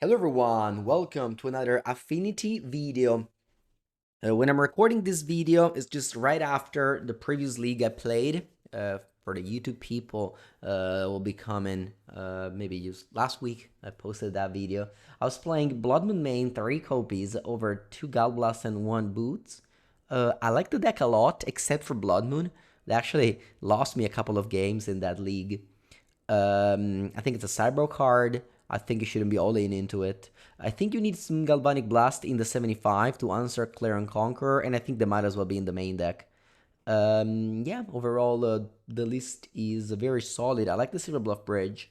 Hello everyone, welcome to another Affinity video. When I'm recording this video, it's just right after the previous league I played. For the YouTube people, will be coming maybe just last week. I posted that video. I was playing Blood Moon main 3 copies over 2 Gallblasts and 1 Boots. I like the deck a lot, except for Blood Moon. They actually lost me a couple of games in that league. I think it's a Cybro card. I think you shouldn't be all in into it. I think you need some Galvanic Blast in the 75 to answer Clear and Conquer, and I think they might as well be in the main deck. Yeah, overall, the list is very solid. I like the Silver Bluff Bridge.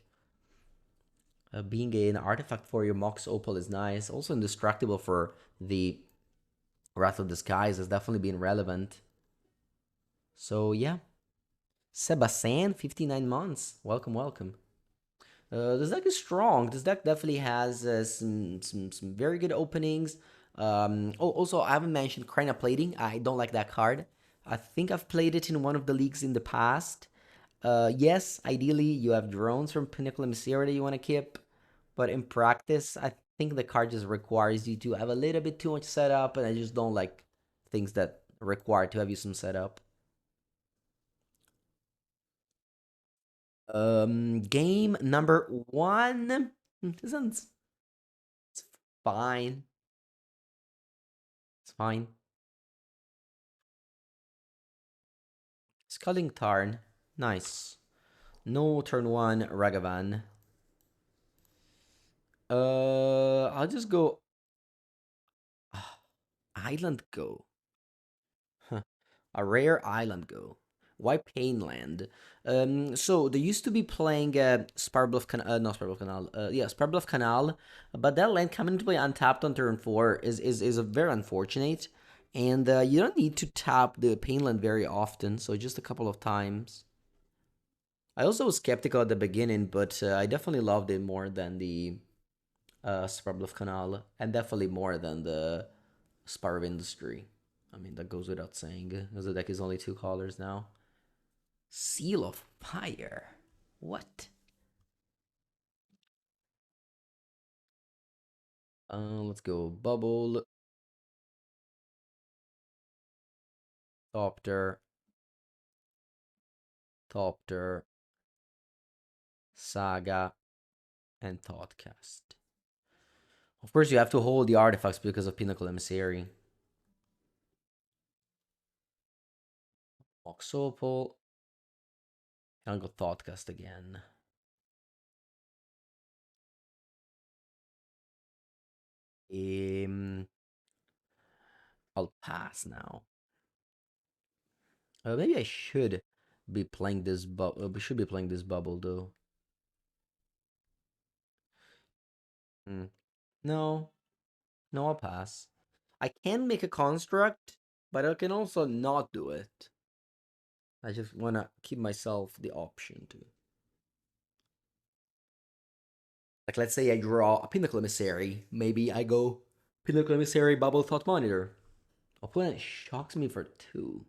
Being an artifact for your Mox Opal is nice. Also indestructible for the Wrath of the Skies has definitely been relevant. So yeah, Sebastian, 59 months. Welcome, welcome. This deck is strong. This deck definitely has some very good openings. Also, I haven't mentioned Crana Plating. I don't like that card. I think I've played it in one of the leagues in the past. Yes, ideally you have drones from Pinnacle Emissary that you want to keep, but in practice, I think the card just requires you to have a little bit too much setup, and I just don't like things that require to have you some setup. Game number one. This one's it's fine. It's fine. Sculling Tarn. Nice. No turn one Ragavan. I'll just go Island Go. Huh. A rare Island Go. Why Painland? So they used to be playing Sparbluff Canal, not Sparbluff Canal, yeah, Sparbluff Canal, but that land coming into play untapped on turn 4 is a very unfortunate, and you don't need to tap the Painland very often, so just a couple of times. I also was skeptical at the beginning, but I definitely loved it more than the Sparbluff Canal, and definitely more than the Spar of Industry. I mean, that goes without saying, because the deck is only 2 colors now. Seal of Fire. What? Let's go Bubble, Topter, Topter, Saga, and Thoughtcast. Of course, you have to hold the artifacts because of Pinnacle Emissary. Moxopal. I'll go Thoughtcast again. Um, I'll pass now. Maybe I should be playing this bubble. We should be playing this bubble though. Hmm. No, no, I'll pass. I can make a construct, but I can also not do it. I just wanna keep myself the option to. Like, let's say I draw a Pinnacle Emissary. Maybe I go Pinnacle Emissary Bubble Thought Monitor. Opponent shocks me for 2.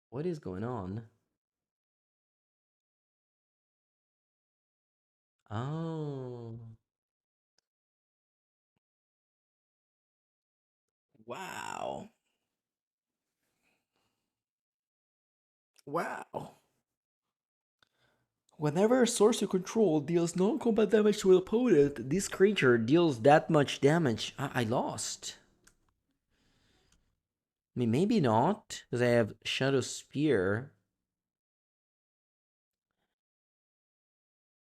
What is going on? Oh. Wow. Wow. Whenever a source you control deals non-combat damage to an opponent, this creature deals that much damage. I lost. I mean, maybe not, because I have Shadow Spear.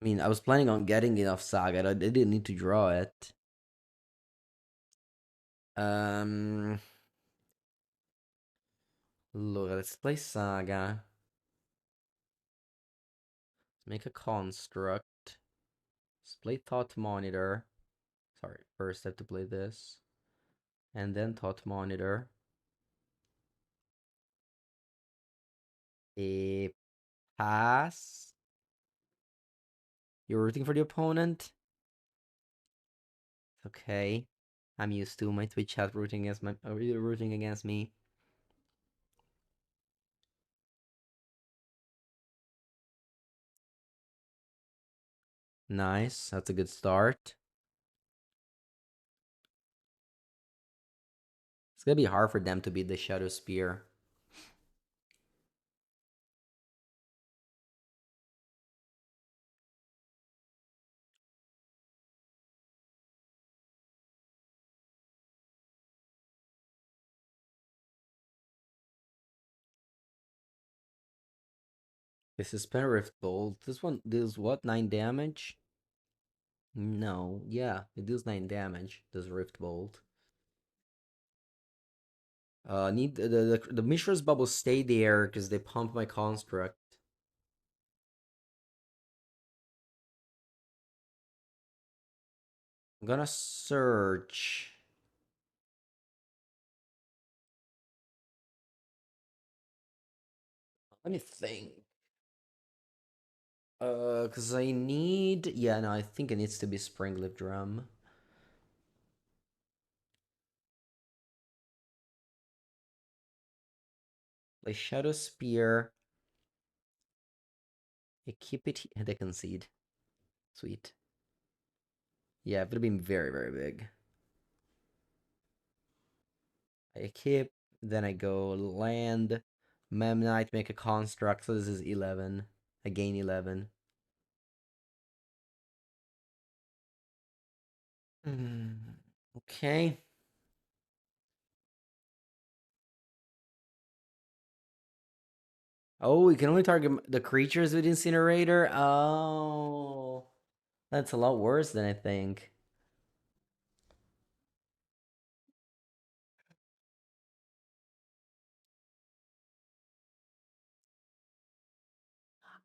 I mean, I was planning on getting enough Saga. I didn't need to draw it. Um, Look, let's play Saga. Let's make a construct. Let's play Thought Monitor. Sorry, first I have to play this. And then Thought Monitor. A pass. You're rooting for the opponent? Okay. I'm used to my Twitch chat rooting against me. Nice. That's a good start. It's gonna be hard for them to beat the Shadow Spear. This is Penrift Bolt. This one deals what? 9 damage? No. Yeah, it deals 9 damage. This Rift Bolt. Need the Mishra's bubbles stay there because they pump my construct. I'm gonna search. Let me think. Cause I need. Yeah, no, I think it needs to be Springleaf Drum. Like Shadow Spear. I keep it. They concede. Sweet. Yeah, it would have been very, very big. I keep. Then I go land. Memnite, make a construct. So this is 11. I gain 11. Okay. Oh, we can only target the creatures with Incinerator? Oh. That's a lot worse than I think.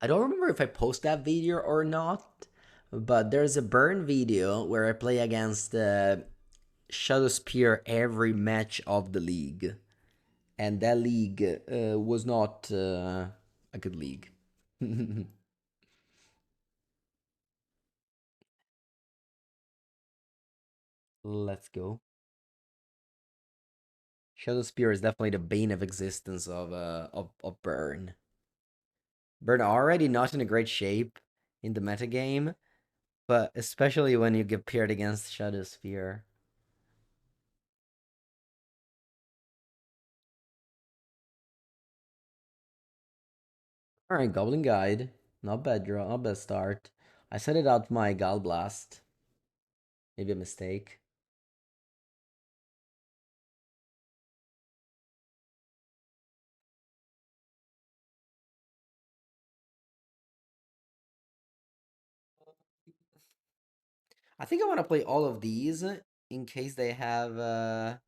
I don't remember if I post that video or not, but there's a burn video where I play against Shadow Spear every match of the league. And that league was not a good league. Let's go. Shadow Spear is definitely the bane of existence of Burn. Burn already not in a great shape in the metagame, but especially when you get paired against Shadow Spear. Alright, Goblin Guide. Not bad draw, not bad start. I set it out my Gallblast. Maybe a mistake. I think I want to play all of these in case they have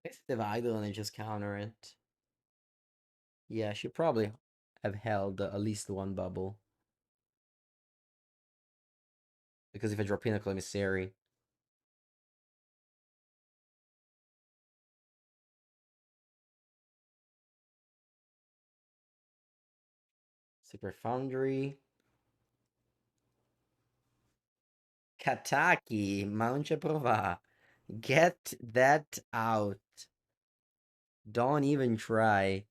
if idle and I just counter it. Yeah, I should probably have held at least one bubble. Because if I draw Pinnacle Emissary. Super Foundry. Kataki, Mount Prova. Get that out. Don't even try.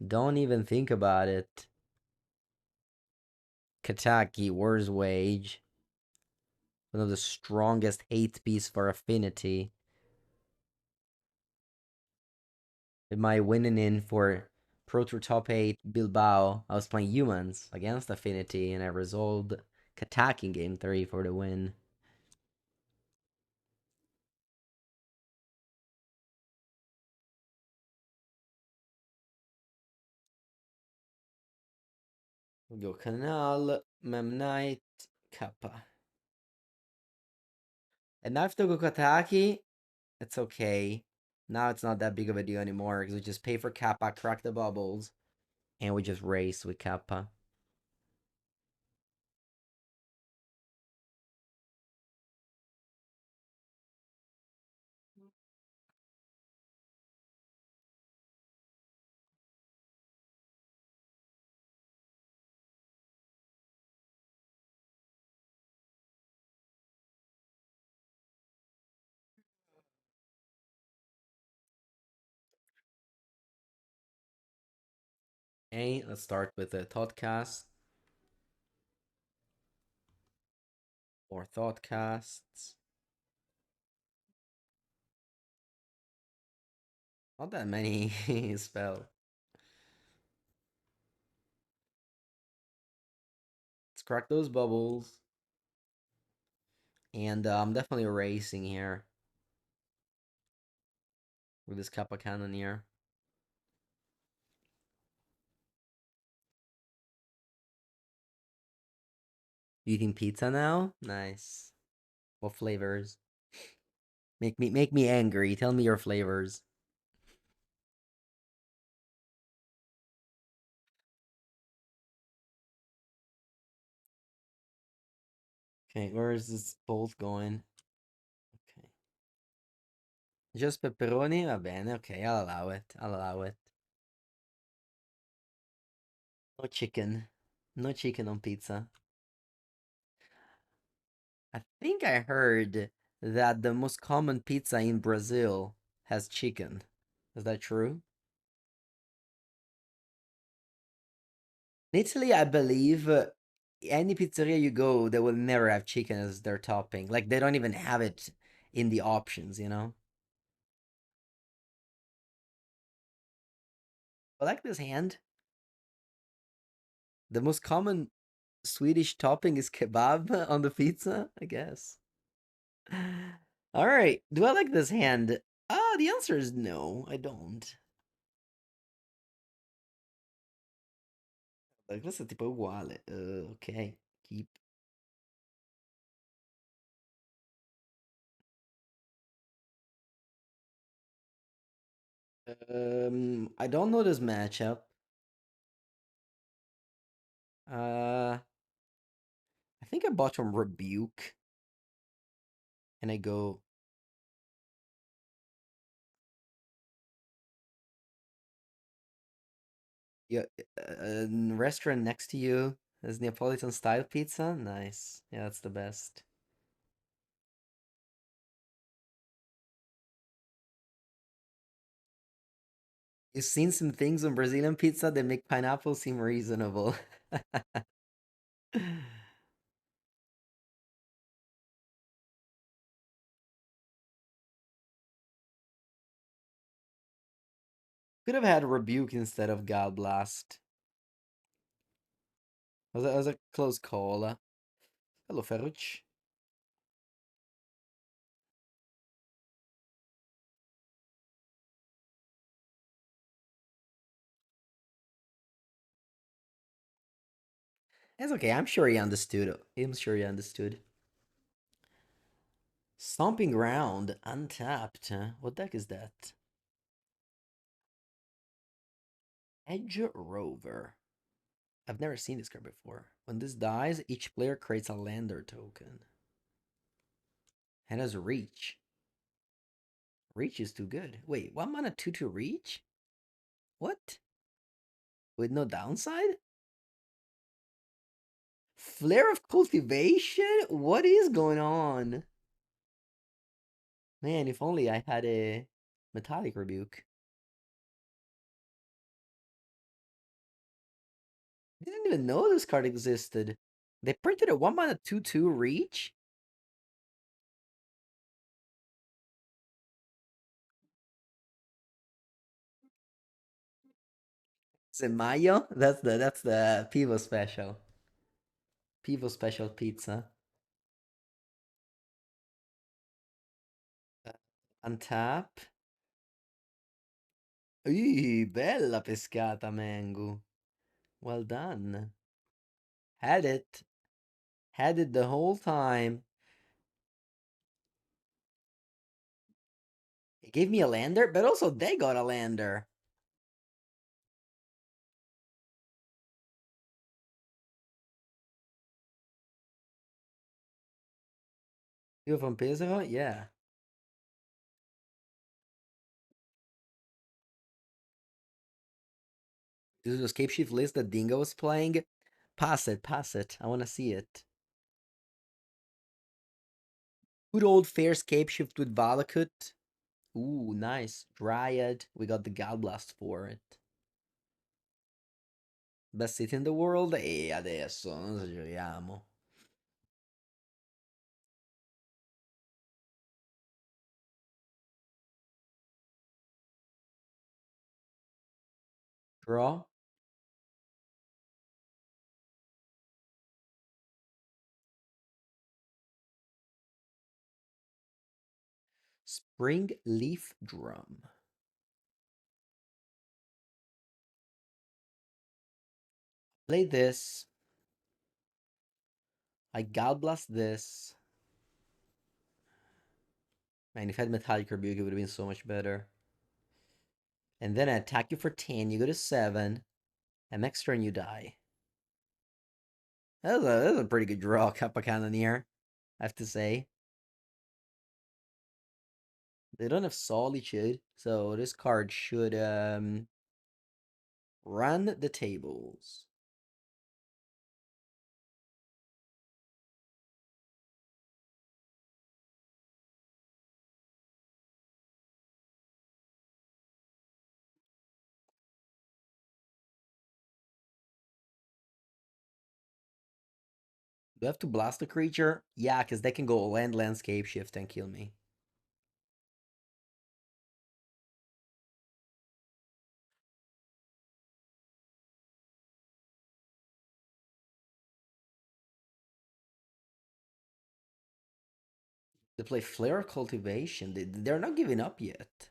Don't even think about it. Kataki, War's Wage. One of the strongest hate piece for Affinity. With my winning in for Pro Tour Top 8 Bilbao, I was playing humans against Affinity and I resolved Kataki in Game 3 for the win. We'll go Canal, Memnite, Kappa. And now if to go Kataki, it's okay. Now it's not that big of a deal anymore because we just pay for Kappa, crack the bubbles, and we just race with Kappa. Okay, let's start with the Thoughtcast. Or thought casts. Not that many spell. Let's crack those bubbles. And I'm definitely racing here with this Kappa Cannoneer. Eating pizza now? Nice. What flavors? Make me angry. Tell me your flavors. Okay, where is this bolt going? Okay. Just pepperoni? Va bene, okay, I'll allow it. I'll allow it. No chicken. No chicken on pizza. I think I heard that the most common pizza in Brazil has chicken. Is that true? In Italy, I believe any pizzeria you go, they will never have chicken as their topping. Like they don't even have it in the options, you know? I like this hand. The most common Swedish topping is kebab on the pizza, I guess. All right. Do I like this hand? The answer is no, I don't. Questo è tipo uguale. Ok, keep. I don't know this matchup. Uh, I think I bought from Rebuke, and I go. Yeah, restaurant next to you is Neapolitan style pizza. Nice. Yeah, that's the best. You've seen some things on Brazilian pizza that make pineapple seem reasonable. Could have had Rebuke instead of God Blast. Was a close call. Hello, Ferrucci. It's okay. I'm sure he understood. I'm sure he understood. Stomping Ground, untapped. What deck is that? Edge Rover. I've never seen this card before. When this dies, each player creates a lander token. And has reach. Reach is too good. Wait, 1 mana 2/2 reach? What? With no downside? Flare of Cultivation? What is going on? Man, if only I had a Metallic Rebuke. I didn't even know this card existed. They printed a 1 mana 2/2 reach? Is it Mayo? That's the Pivo special. Pivo special pizza. Untap. Bella pescata, Mango. Well done. Had it. Had it the whole time. It gave me a lander, but also they got a lander. You from Pesaro? Yeah. This is a Scapeshift list that Dingo was playing. Pass it, pass it. I want to see it. Good old fair Scapeshift with Valakut. Ooh, nice. Dryad. We got the Galblast for it. Best city in the world? E adesso non esageriamo. Draw. Spring leaf drum. Play this. I God bless this. Man, if I had Metallic Rebuke, it would have been so much better. And then I attack you for 10, you go to 7, and next turn you die. That was a pretty good draw, Kappa Cannoneer, I have to say. They don't have Solitude, so this card should run the tables. Do I have to blast a creature? Yeah, because they can go landscape shift and kill me. They play Flare Cultivation. They're not giving up yet.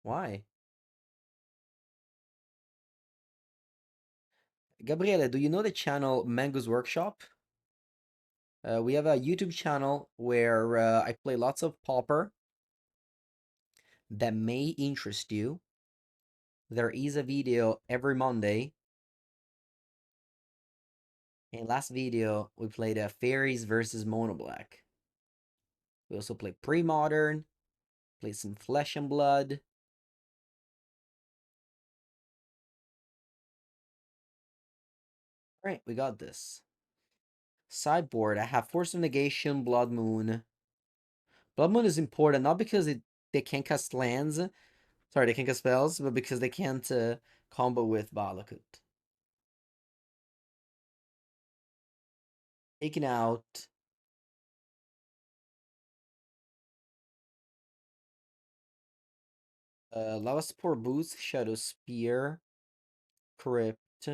Why? Gabriele, do you know the channel Mango's Workshop? We have a YouTube channel where I play lots of Pauper that may interest you. There is a video every Monday. In last video, we played Fairies versus Mono Black. We also played Pre-Modern, played some Flesh and Blood. Alright, we got this. Sideboard, I have Force of Negation, Blood Moon. Blood Moon is important, not because they can't cast lands. Sorry, they can't cast spells, but because they can't combo with Valakut. Taking out Lava Spore Boots, Shadow Spear, Crypt,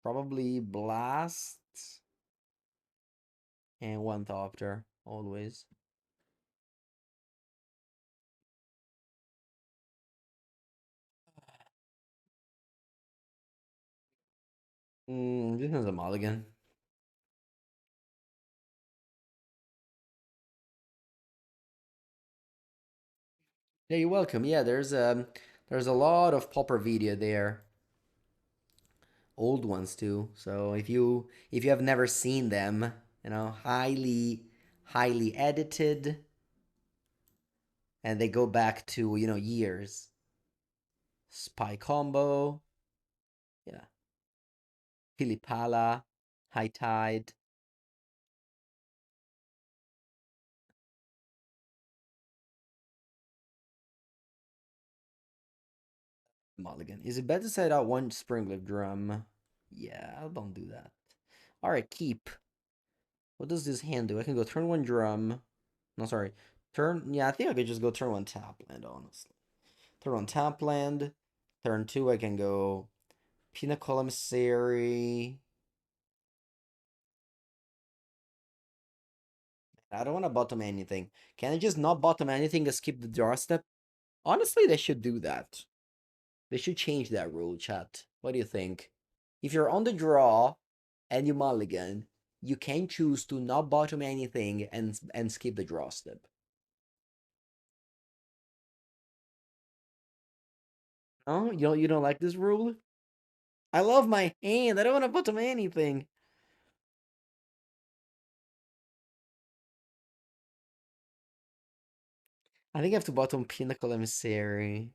probably Blast, and one Thopter, always. This is a mulligan. Yeah, you're welcome. Yeah, there's a lot of popper video there. Old ones too. So if you have never seen them, highly edited, and they go back to, years. Spy Combo, yeah. Pilipala, High Tide. Mulligan. Is it better to set out one Springleaf Drum? Yeah, I don't do that. Alright, keep. What does this hand do? I can go turn one drum. No, sorry. Yeah, I think I could just go turn one tap land, honestly. Turn one tap land. Turn two, I can go Pinnacle Emissary. I don't want to bottom anything. Can I just not bottom anything and skip the draw step? Honestly, they should do that. They should change that rule, chat. What do you think? If you're on the draw and you mulligan, you can choose to not bottom anything and skip the draw step. Oh, you don't like this rule? I love my hand. I don't want to bottom anything. I think I have to bottom Pinnacle Emissary.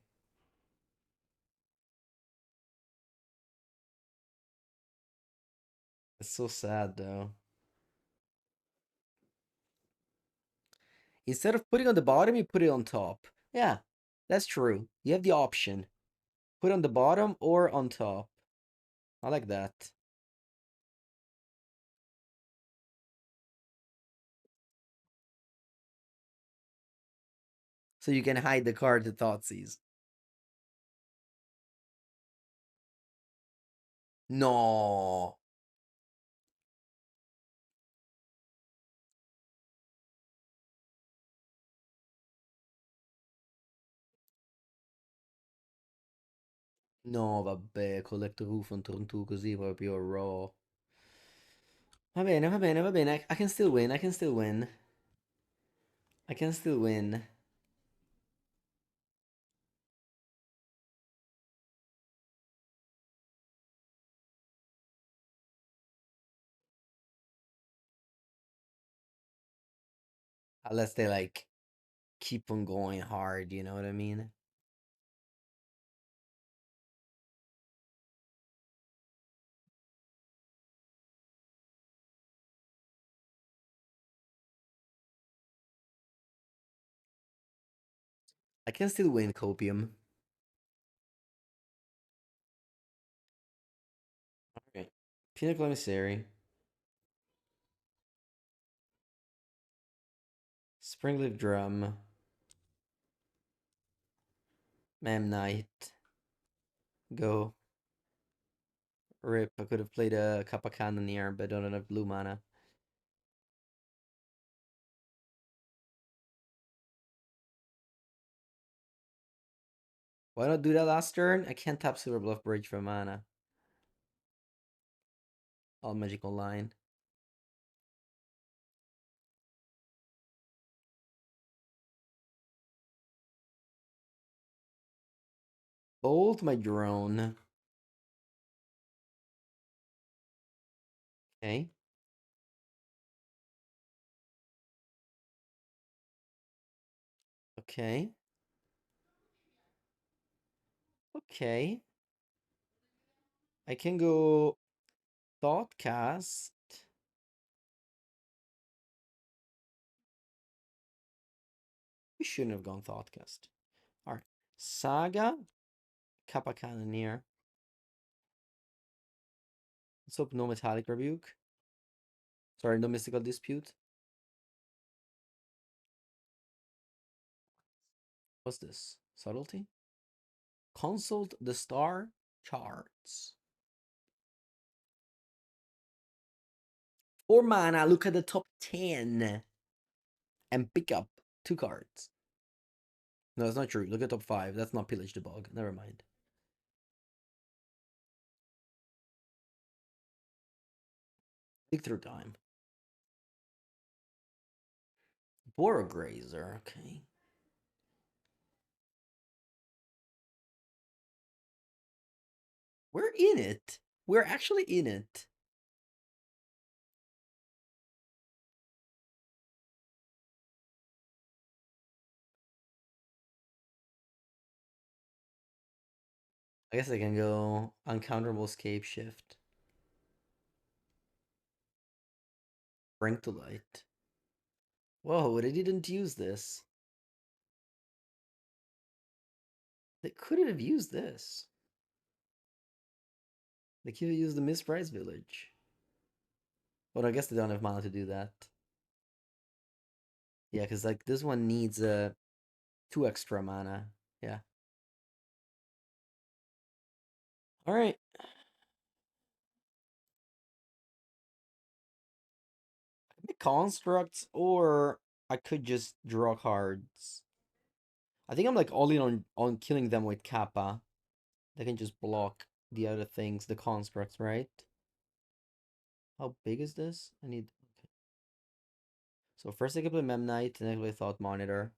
It's so sad though. Instead of putting on the bottom, you put it on top. Yeah, that's true. You have the option. Put on the bottom or on top. I like that. So you can hide the card the Thoughtseize. No. No, vabbè, collect roof on turn 2 così proprio raw. Va bene, va bene, va bene. I can still win, I can still win. I can still win. Unless they like keep on going hard, you know what I mean? I can still win copium. Alright. Pinnacle Emissary. Springleaf Drum. Knight. Go. Rip. I could have played a Kappa Cannoneer, but I don't have blue mana. Why not do that last turn? I can't tap Silver Bluff Bridge for mana. All magical line. Bolt my drone. Okay. Okay. Okay. I can go Thoughtcast. We shouldn't have gone Thoughtcast. Alright. Saga. Kappa Cannoneer. Let's hope no Metallic Rebuke. Sorry, no Mystical Dispute. What's this? Subtlety? Consult the star charts. 4 mana, look at the top 10. And pick up 2 cards. No, that's not true. Look at top 5. That's not Pillage the Bog. Never mind. Dig through time. Borograzer, okay. We're in it. We're actually in it. I guess I can go Uncounterable Scapeshift. Bring to Light. Whoa, they didn't use this. They couldn't have used this. They could have used the Misprized Village. But I guess they don't have mana to do that. Yeah, because like this one needs 2 extra mana. Yeah. Alright. Constructs, or I could just draw cards. I think I'm like all in on killing them with Kappa. They can just block the other things, the constructs, right? How big is this? I need. Okay. So first I can play Memnite, then I can play Thought Monitor.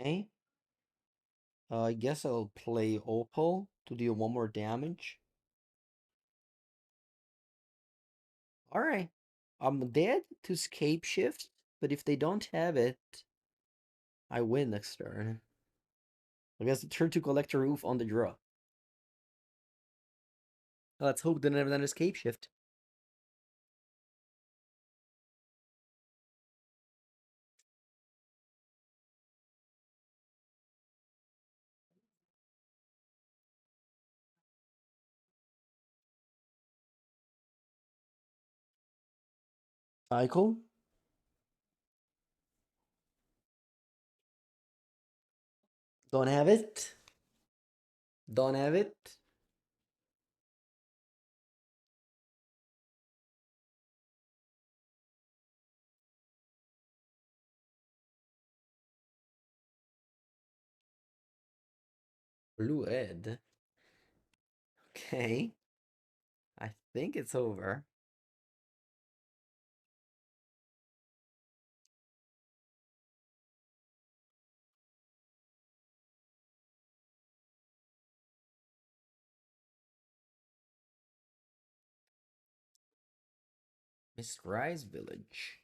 Okay. I guess I'll play Opal to deal 1 more damage. Alright. I'm dead to Scapeshift, but if they don't have it, I win next turn. I guess the turn to collect a roof on the draw. Let's hope they never done Scapeshift. Cycle? Don't have it. Don't have it. Blue red. Okay. I think it's over. Mist Rise Village.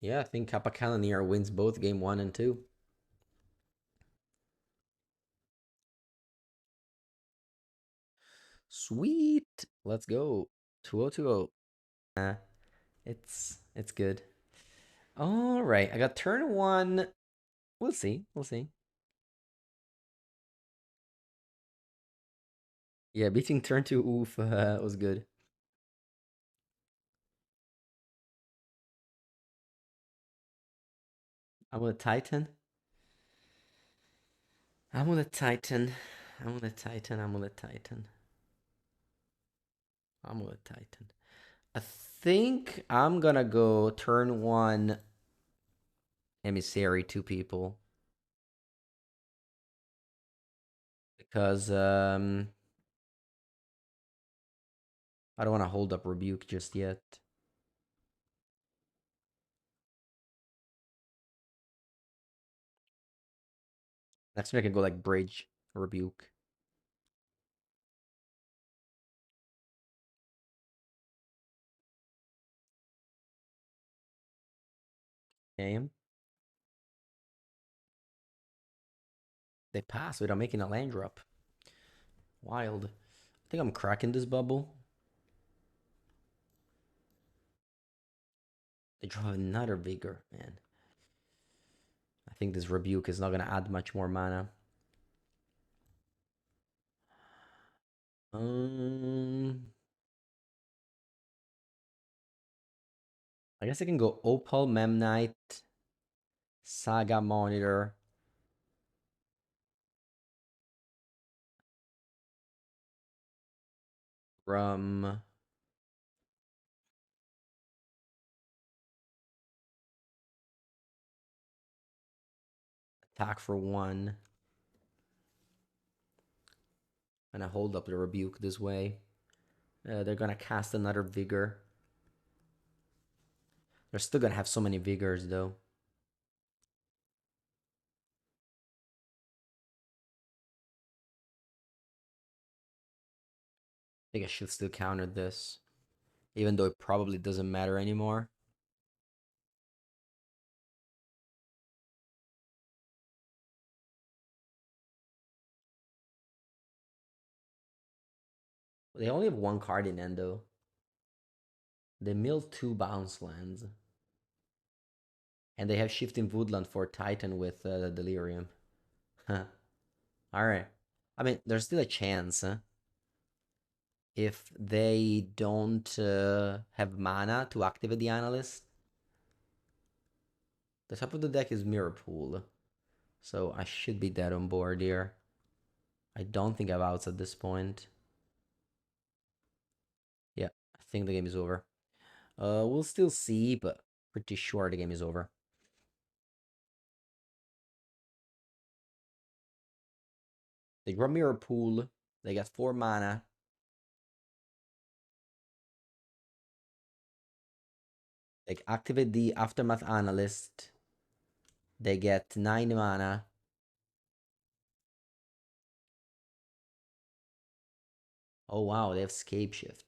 Yeah, I think Kappa Cannoneer wins both game one and two. Sweet. Let's go. 2020. It's good. All right. I got turn one. We'll see. We'll see. Yeah, beating turn two oof was good. Amulet Titan. Amulet Titan. Amulet Titan. Amulet Titan. Amulet Titan. I think I'm gonna go turn one emissary two people because I don't want to hold up rebuke just yet. Next week I can go like bridge rebuke. Game. They pass without making a land drop. Wild. I think I'm cracking this bubble. They draw another vigor, man. I think this rebuke is not gonna add much more mana. Um, I guess I can go Opal Memnite, Saga Monitor, Rum, attack for one, and I hold up the rebuke this way. They're gonna cast another vigor. They're still gonna have so many vigors though. I think I should still counter this, even though it probably doesn't matter anymore. They only have one card in Endo. They mill two bounce lands. And they have Shifting Woodland for Titan with Delirium. Huh. Alright. I mean, there's still a chance if they don't have mana to activate the Analyst. The top of the deck is Mirror Pool. So I should be dead on board here. I don't think I have outs at this point. Yeah, I think the game is over. We'll still see, but pretty sure the game is over. They draw Mirror Pool. They get 4 mana. They activate the Aftermath Analyst. They get 9 mana. Oh wow, they have Scapeshift.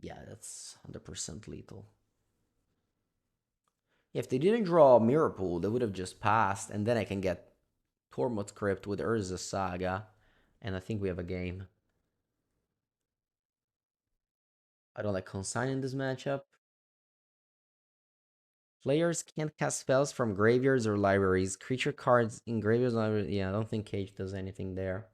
Yeah, that's 100% lethal. If they didn't draw Mirror Pool, they would have just passed, and then I can get Tormod's Crypt with Urza Saga, and I think we have a game. I don't like Consign in this matchup. Players can't cast spells from graveyards or libraries. Creature cards in graveyards and libraries. Yeah, I don't think Cage does anything there.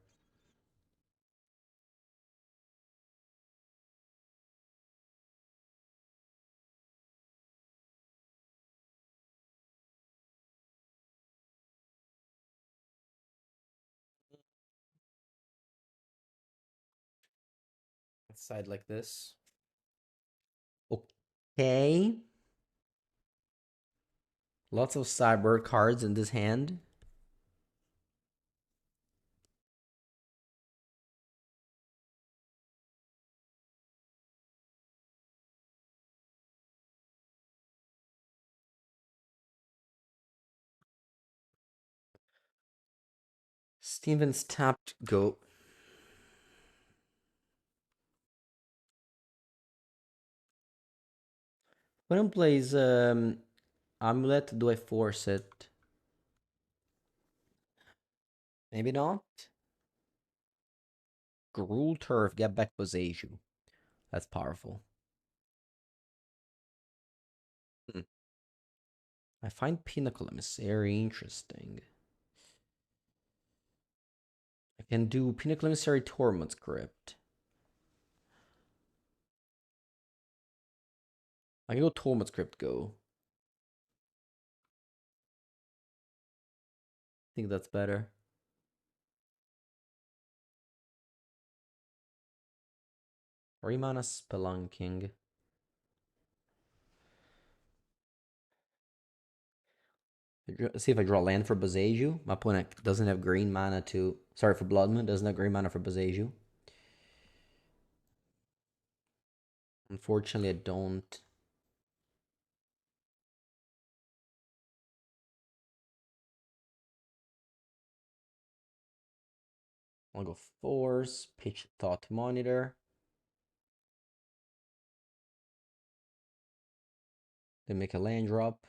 Side like this. Okay. Lots of sideboard cards in this hand. Steven's tapped go. When I plays Amulet, do I force it? Maybe not. Gruul Turf, get back Boseiju. That's powerful. Hmm. I find Pinnacle Emissary interesting. I can do Pinnacle Emissary Tormod's Crypt. I can go Tormod's Crypt, go. I think that's better. Three mana Spelunking. See if I draw land for Boseiju. My opponent doesn't have green mana to... Sorry, for Blood Moon. Doesn't have green mana for Boseiju. Unfortunately, I don't. I'll go Force, pitch Thought Monitor. Then make a land drop.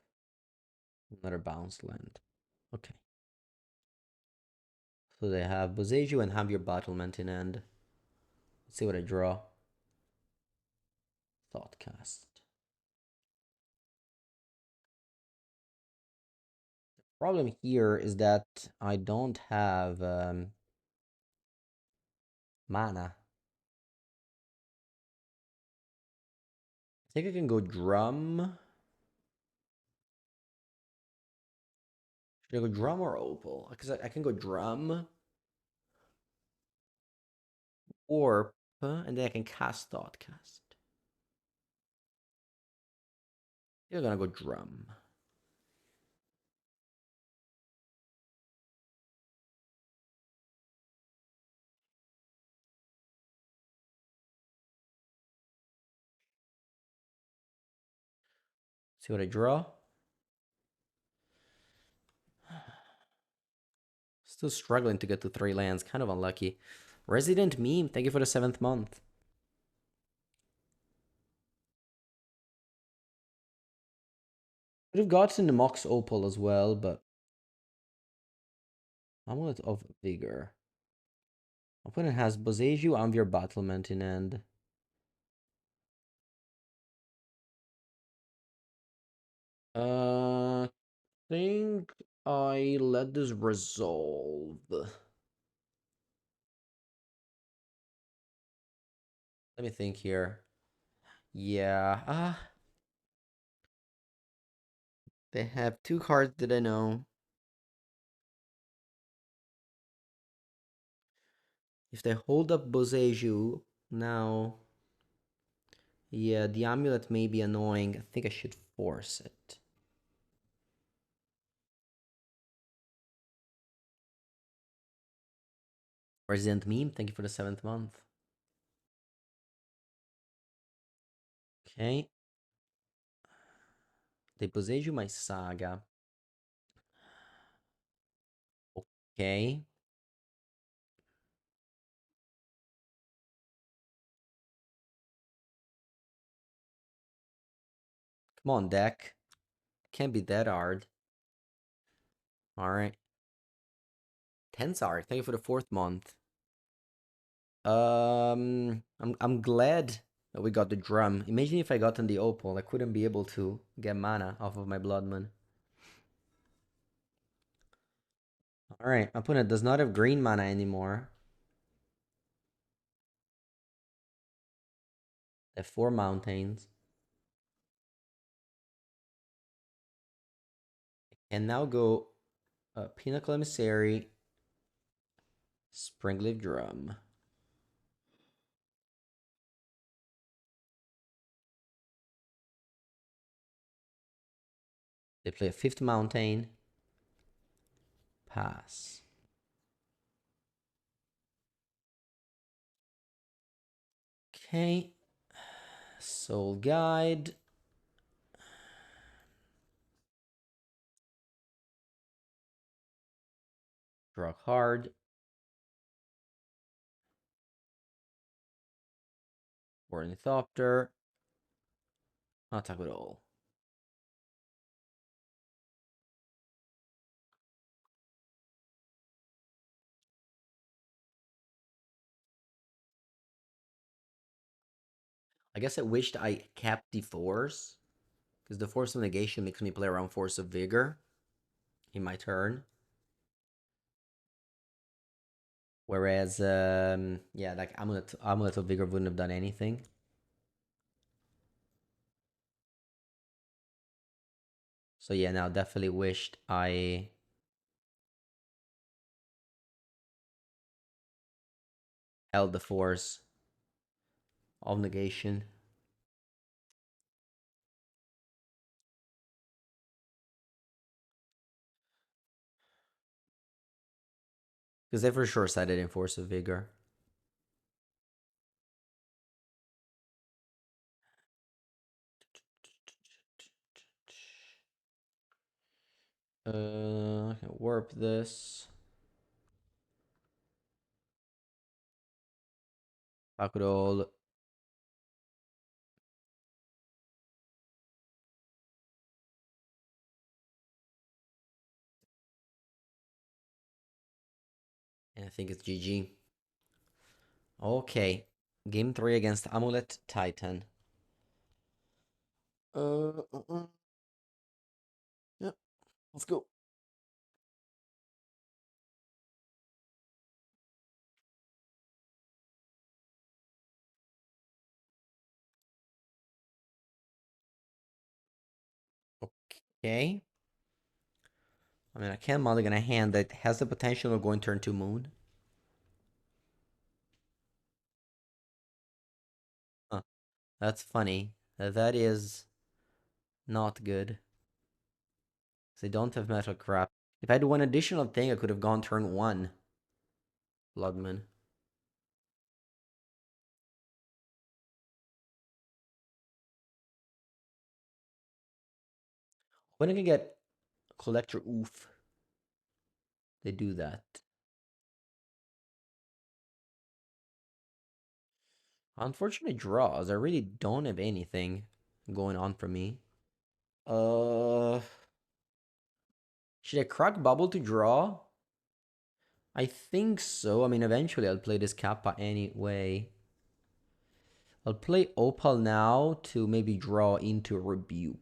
Another bounce land. Okay. So they have Boseiju and have your battlement in end. Let's see what I draw. Thoughtcast. Problem here is that I don't have mana. I think I can go Drum. Should I go Drum or Opal? Because I can go Drum, Warp, and then I can cast Thoughtcast. You're gonna go Drum. See what I draw? Still struggling to get to 3 lands. Kind of unlucky. Resident Meme, thank you for the 7th month. Could have gotten the Mox Opal as well, but Amulet of Vigor. Opponent has Boseiju and your battlement in end. Think I let this resolve. Let me think here. Yeah, they have 2 cards that I know. If they hold up Boseiju, now... Yeah, the Amulet may be annoying. I think I should force it. Resident Meme, thank you for the 7th month. Okay. They Boseiju my Saga. Okay. Come on, deck. Can't be that hard. Alright. Tensar, thank you for the 4th month. I'm glad We got the drum. Imagine if I got on the opal, I couldn't be able to get mana off of my blood moon. Alright, my opponent does not have green mana anymore. They have 4 mountains. And now go Pinnacle Emissary, Springleaf Drum. They play a 5th mountain. Pass. Okay. Soul Guide. Draw card. Ornithopter. Not attack at all. I guess I wished I kept the Force, because the Force of Negation makes me play around Force of Vigor in my turn. Whereas, yeah, like Amulet of Vigor wouldn't have done anything. So yeah, now definitely wished I held the Force of Negation. Because they for sure said it in Force of Vigor. I can warp this. I could all. And I think it's GG. Okay. Game 3 against Amulet Titan. Yeah, let's go. Okay. I mean, I can't mulligan a hand that has the potential of going turn 2 Moon. Huh. That's funny. That is not good. They don't have Metal Crap. If I had one additional thing, I could have gone turn 1. Bloodman. When I can get Collector Oof, they do that. Unfortunate draws. I really don't have anything going on for me. Uh, should I crack Bubble to draw? I think so. I mean, eventually I'll play this Kappa anyway. I'll play Opal now to maybe draw into Rebuke.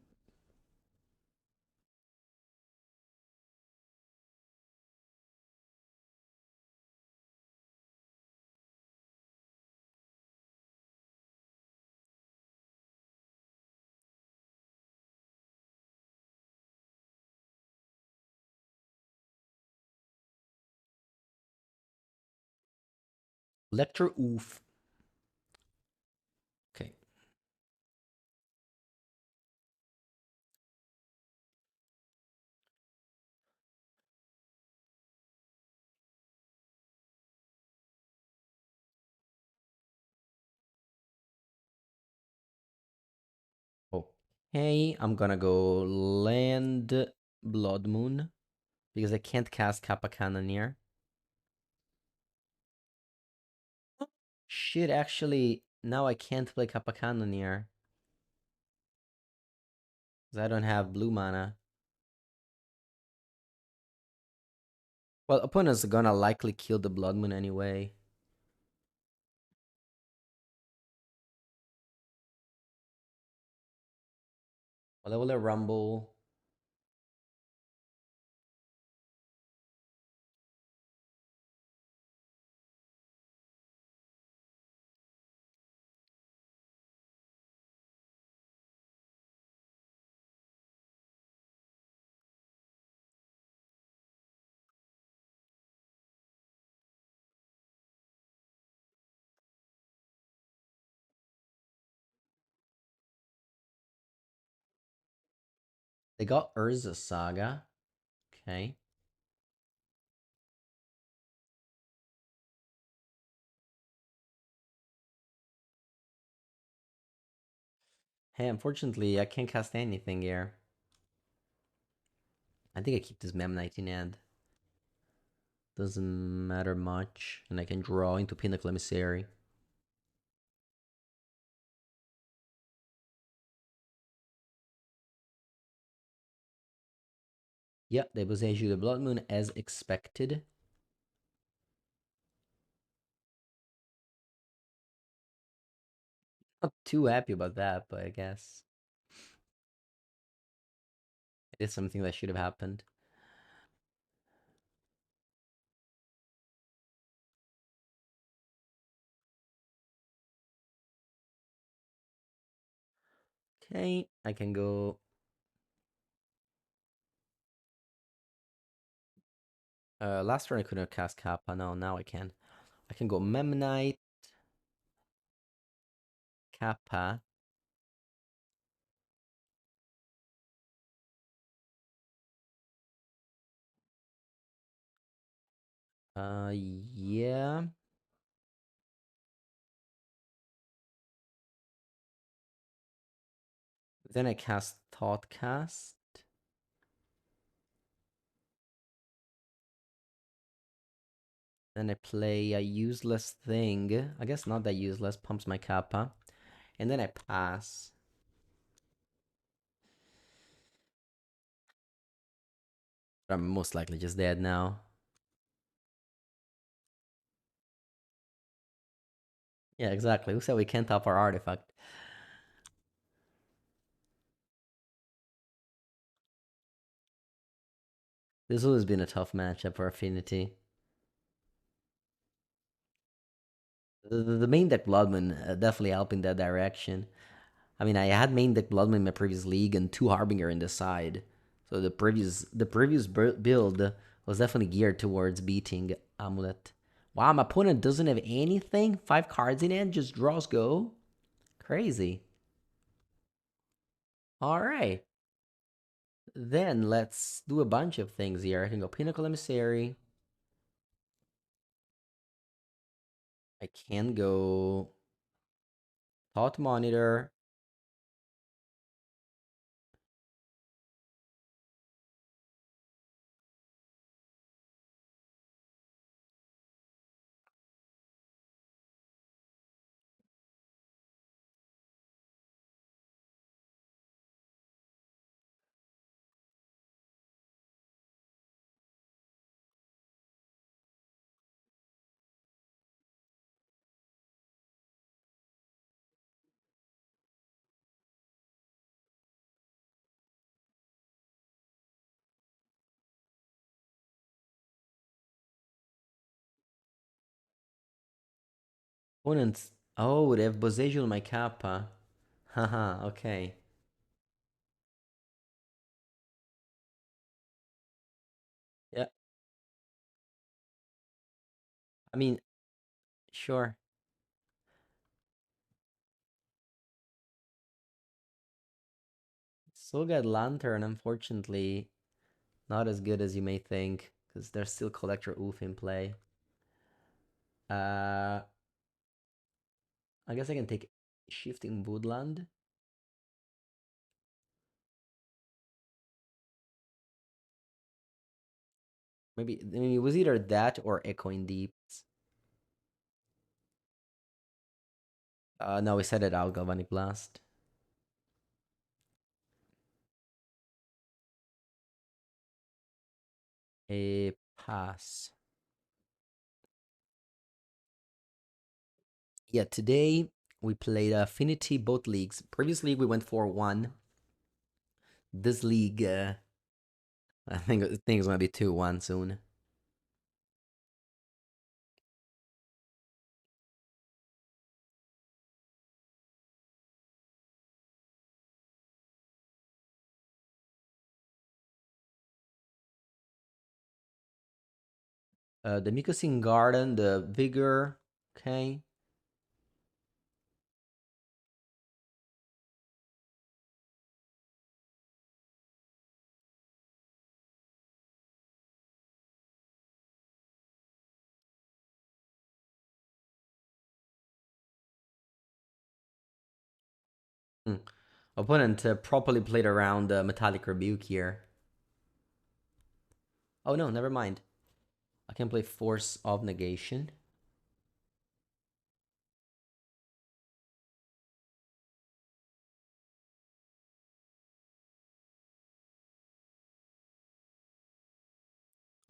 Lecture Oof. Okay. Okay, I'm gonna go land Blood Moon because I can't cast Kappa Cannoneer. Shit, actually, now I can't play Kappa Cannoneer because I don't have blue mana. Well, opponent's gonna likely kill the Blood Moon anyway. Wala Rumble. They got Urza Saga. Okay. Hey, unfortunately, I can't cast anything here. I think I keep this Mem Knight in hand. Doesn't matter much. And I can draw into Pinnacle Emissary. Yep, they possess you the Blood Moon as expected. Not too happy about that, but I guess it is something that should have happened. Okay, I can go. Last turn I couldn't cast Kappa. No, now I can. I can go Memnite, Kappa. Yeah. Then I cast Thoughtcast. Then I play a useless thing. I guess not that useless. Pumps my Kappa. And then I pass. I'm most likely just dead now. Yeah, exactly. Who said we can't top our artifact? This has always been a tough matchup for Affinity. The main deck Bloodman definitely helped in that direction. I mean, I had main deck Bloodman in my previous league and two Harbinger in the side. So the previous build was definitely geared towards beating Amulet. Wow, my opponent doesn't have anything. 5 cards in hand, just draws go. Crazy. All right. Then let's do a bunch of things here. I can go Pinnacle Emissary. I can go Thought Monitor. Opponents. Oh, they have Boseiju on my Kappa. Haha, okay. Yeah, I mean, sure. Still got Lantern, unfortunately. Not as good as you may think, because there's still Collector Oof in play. Uh, I guess I can take Shifting Woodland. Maybe, I mean, it was either that or Echoing Deeps. No, we said it out, Galvanic Blast. A pass. Yeah, today we played Affinity both leagues. Previously, we went 4-1. This league, I think it's gonna be 2-1 soon. The Mikosin Garden, the Vigor, okay. Hmm. Opponent properly played around Metallic Rebuke here. Oh no, never mind. I can play Force of Negation.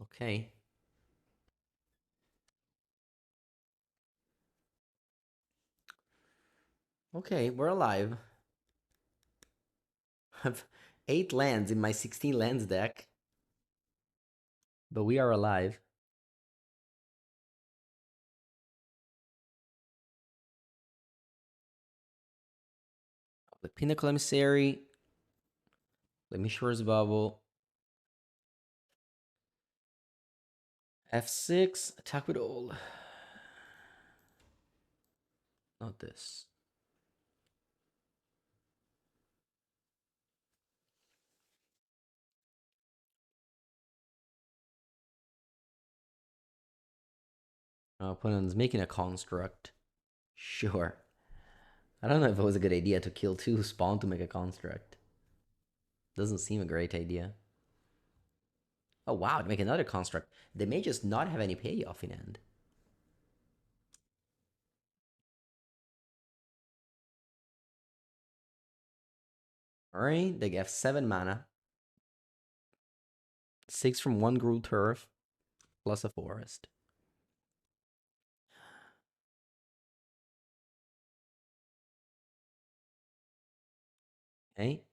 Okay. Okay, we're alive. I have 8 lands in my 16 lands deck, but we are alive. The Pinnacle Emissary, the Mishra's Bubble, F6, attack with all. Not this. Opponent's making a construct. Sure. I don't know if it was a good idea to kill 2 spawn to make a construct. Doesn't seem a great idea. Oh wow, to make another construct. They may just not have any payoff in end. Alright, they have 7 mana. 6 from 1 Gruul Turf, plus a forest. Okay.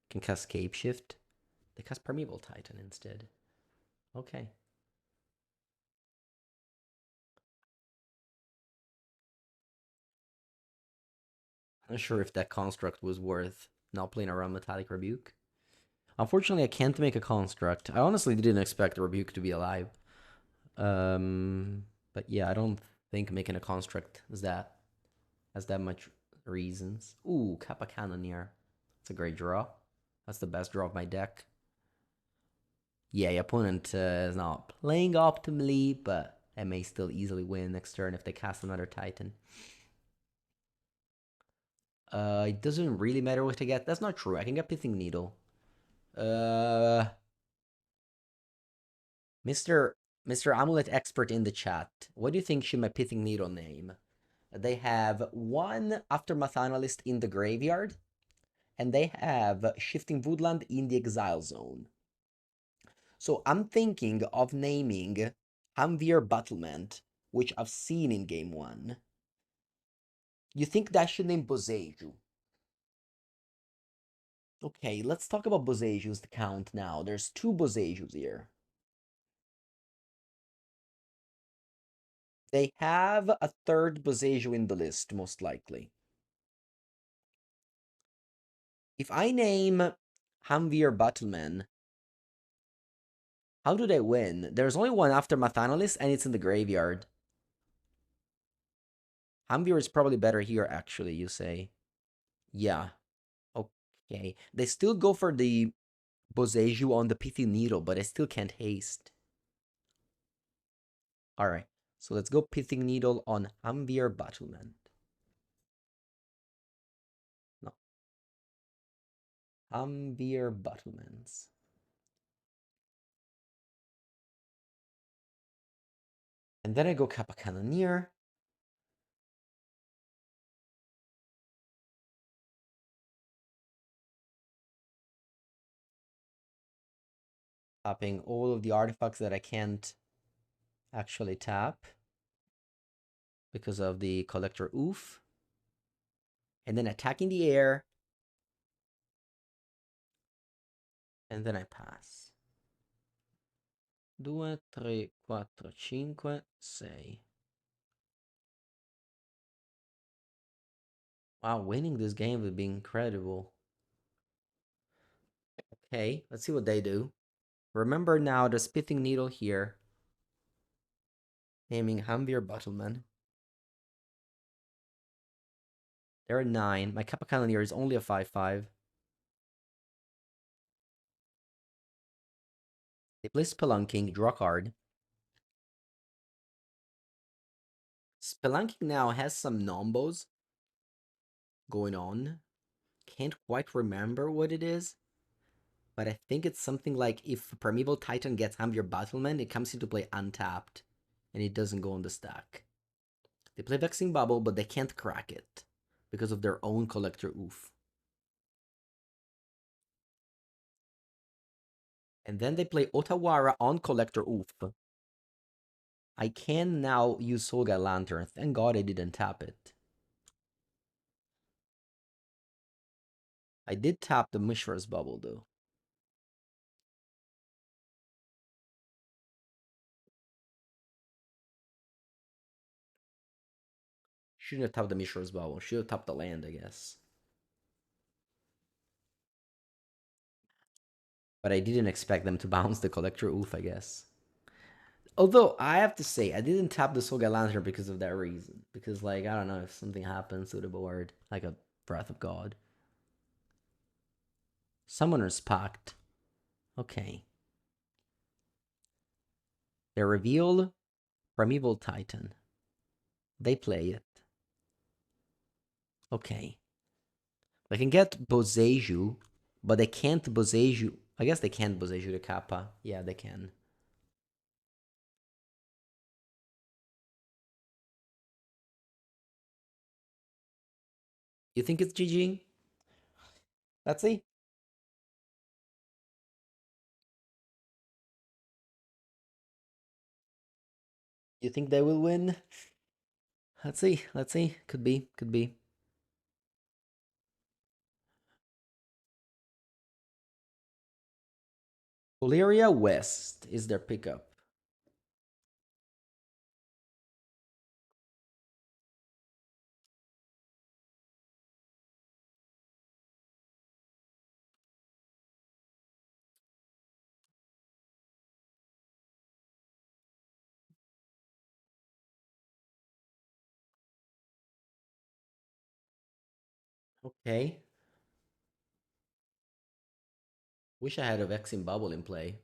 Can cast Scapeshift. They cast Primeval Titan instead. Okay. Not sure if that construct was worth not playing around Metallic Rebuke. Unfortunately, I can't make a construct. I honestly didn't expect the Rebuke to be alive. But yeah, I don't think making a construct is that has that much reasons. Ooh, Kappa Cannoneer. That's a great draw. That's the best draw of my deck. Yeah, your opponent is not playing optimally, but I may still easily win next turn if they cast another Titan. It doesn't really matter what I get. That's not true. I can get Pithing Needle. Uh, Mr. Mr. Amulet expert in the chat. What do you think should my Pithing Needle name? They have 1 Aftermath Analyst in the graveyard, and they have Shifting Woodland in the Exile Zone. So I'm thinking of naming Hamvir Battlement, which I've seen in game 1. You think that should name Boseiju? Okay, let's talk about Boseiju's count now. There's 2 Boseijus here. They have a 3rd Boseiju in the list, most likely. If I name Hamvir Battleman, how do they win? There's only one Aftermath Analyst, and it's in the graveyard. Hamvir is probably better here, actually, you say. Yeah. Okay. They still go for the Boseiju on the Pithy Needle, but I still can't haste. Alright. So let's go Pithing Needle on Hamvir Battlement. No. Hamvir Battlements. And then I go Kappa Cannoneer. Tapping all of the artifacts that I can't actually tap because of the Collector Oof. And then attacking the air. And then I pass. 2, 3, 4, 5, 6. Wow, winning this game would be incredible. Okay, let's see what they do. Remember now the spitting needle here. Naming Humvir Bottleman. They're a 9. My Kappa Cannoneer is only a 5/5. They play Spelunking, draw a card. Spelunking now has some nombos going on. Can't quite remember what it is, but I think it's something like if Primeval Titan gets Humvir Battleman, it comes into play untapped, and it doesn't go on the stack. They play Vexing Bubble, but they can't crack it because of their own Collector Oof. And then they play Otawara on Collector Oof. I can now use Soulguide Lantern. Thank God I didn't tap it. I did tap the Mishra's Bubble, though. Shouldn't have tapped the Mishra's Bubble. Should have tapped the land, I guess. But I didn't expect them to bounce the Collector Oof, I guess. Although, I have to say, I didn't tap the Soulguide Lantern because of that reason. Because, like, I don't know if something happens to the board. Like a Breath of God. Summoner's Pact. Okay. They reveal Primeval Titan. They play it. Okay. They can get Boseiju, but they can't Boseiju. I guess they can't Boseiju the Kappa. Yeah, they can. You think it's GG? Let's see. You think they will win? Let's see. Let's see. Could be. Could be. Valeria West is their pickup. Okay. Wish I had a Vexing Bubble in play.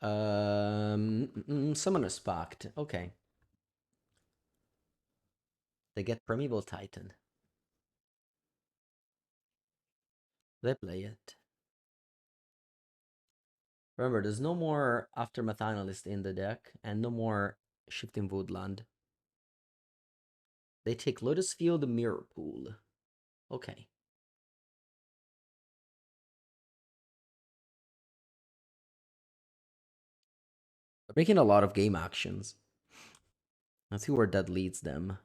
Summoner's Pact. Okay. They get Primeval Titan. They play it. Remember, there's no more Aftermath Analyst in the deck, and no more Shifting Woodland. They take Lotus Field, Mirror Pool. Okay. They're making a lot of game actions. Let's see where that leads them.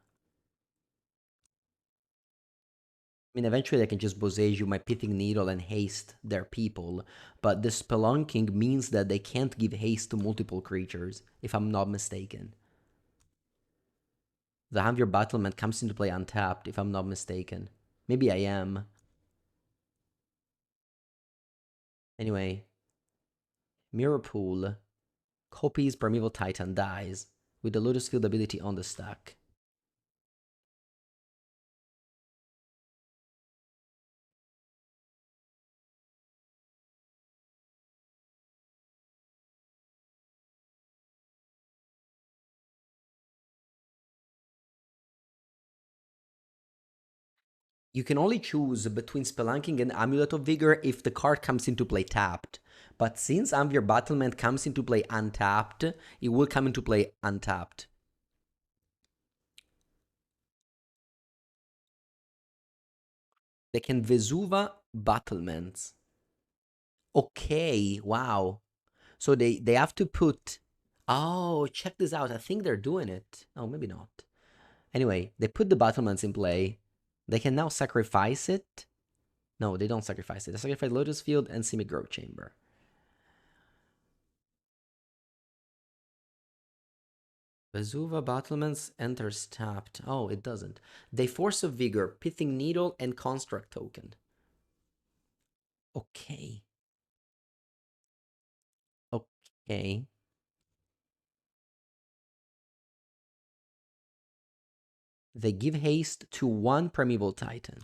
I mean, eventually they can just Boseiju my Pithing Needle and haste their people, but the Spelunking means that they can't give haste to multiple creatures, if I'm not mistaken. The Hamvir Battlement comes into play untapped, if I'm not mistaken. Maybe I am. Anyway, Mirror Pool copies Primeval Titan, dies, with the Lotus Field ability on the stack. You can only choose between Spelunking and Amulet of Vigor if the card comes into play tapped. But since Hamvir Battlement comes into play untapped, it will come into play untapped. They can Vesuva Battlements. Okay, wow. So they have to put... Oh, check this out. I think they're doing it. Oh, maybe not. Anyway, they put the battlements in play. They can now sacrifice it. No, they don't sacrifice it. They sacrifice Lotus Field and Simic Growth Chamber. Vesuva Battlements enters tapped. Oh, it doesn't. They Force of Vigor, Pithing Needle, and Construct Token. Okay. Okay. They give haste to one Primeval Titan.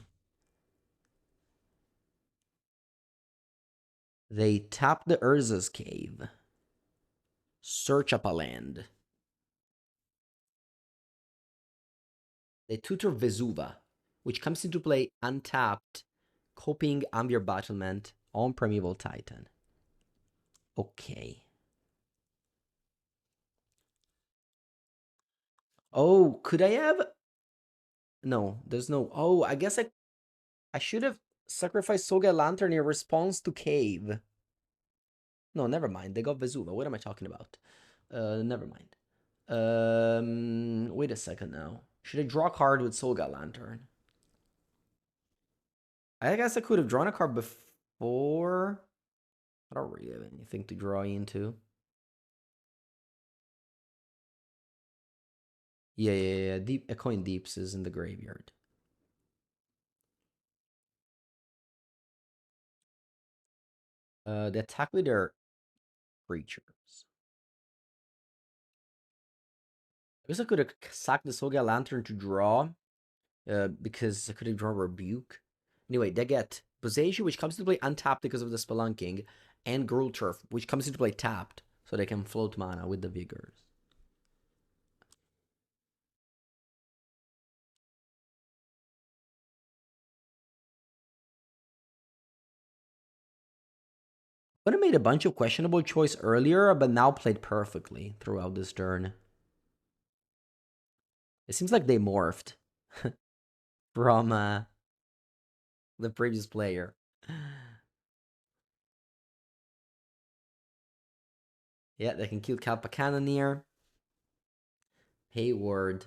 They tap the Urza's Cave. Search up a land. They tutor Vesuva, which comes into play untapped, copying Ambient Battlement on Primeval Titan. Okay. Oh, could I have... No, there's no... Oh, I guess I should have sacrificed Soga Lantern in response to Cave. No, never mind. They got Vesuva. What am I talking about? Never mind. Wait a second now. Should I draw a card with Soga Lantern? I guess I could have drawn a card before. I don't really have anything to draw into. Yeah. Deep Echoing Deeps is in the graveyard. They attack with their creatures. I guess I could have sacked the Soga Lantern to draw, because I could have drawn Rebuke. Anyway, they get Boseiju, which comes into play untapped because of the Spelunking, and Gruul Turf, which comes into play tapped, so they can float mana with the Vigors. Would have made a bunch of questionable choice earlier, but now played perfectly throughout this turn. It seems like they morphed from the previous player. Yeah, they can kill Kappa Cannoneer. Hayward.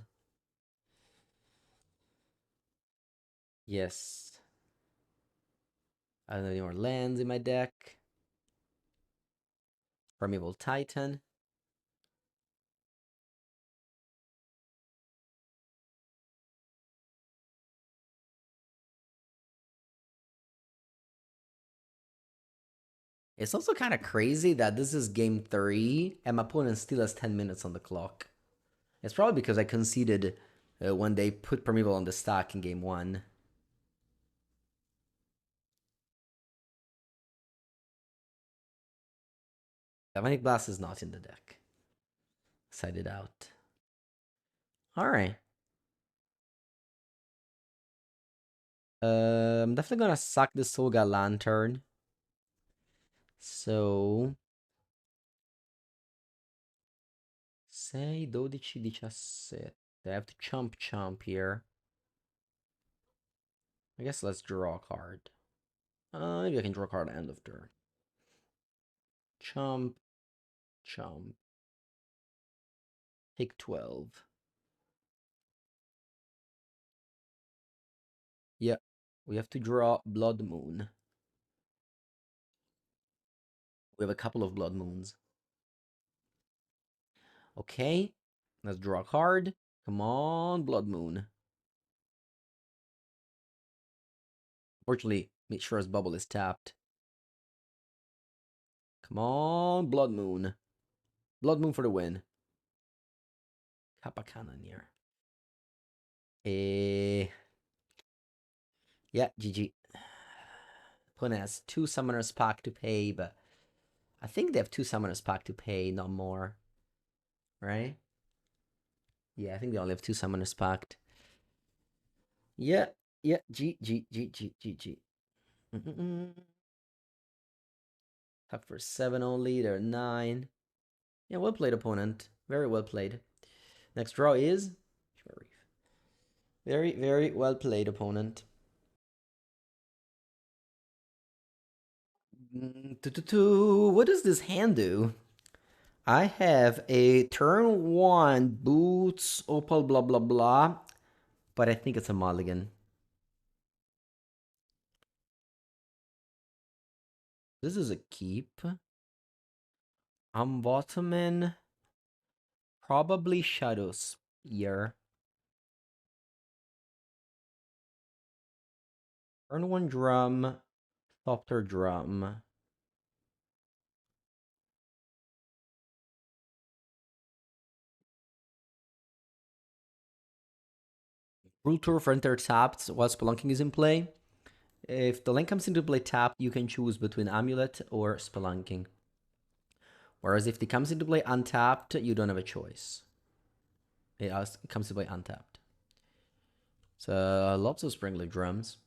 Yes. I don't have any more lands in my deck. Primeval Titan. It's also kind of crazy that this is game 3 and my opponent still has 10 minutes on the clock. It's probably because I conceded when they put Primeval on the stack in game 1. Galvanic Blast is not in the deck. Side it out. Alright. I'm definitely gonna suck the Soga Lantern. So... Sei 12-17. I have to chump here. I guess let's draw a card. Maybe I can draw a card at the end of turn. Chump. Take 12. Yeah, we have to draw Blood Moon. We have a couple of Blood Moons. Okay, let's draw a card. Come on, Blood Moon. Fortunately, make sure his bubble is tapped. Come on, Blood Moon. Blood Moon for the win. Kappa Cannoneer. Yeah, GG. Opponent has 2 Summoner's Pack to pay, but I think they have 2 Summoner's Pack to pay, not more. Right? Yeah, I think they only have 2 Summoners packed. Yeah, GG. Up for 7 only, they're 9. Yeah, well played, opponent. Very well played. Next draw is... Very well played, opponent. What does this hand do? I have a turn 1 boots, opal, blah, blah, blah. But I think it's a mulligan. This is a keep. I'm bottoming probably Shadow Spear. Turn one drum, Thopter drum. Rule tour for enter tapped while Spelunking is in play. If the link comes into play tapped, you can choose between Amulet or Spelunking. Whereas if it comes into play untapped, you don't have a choice. It comes to play untapped. So lots of Springleaf drums.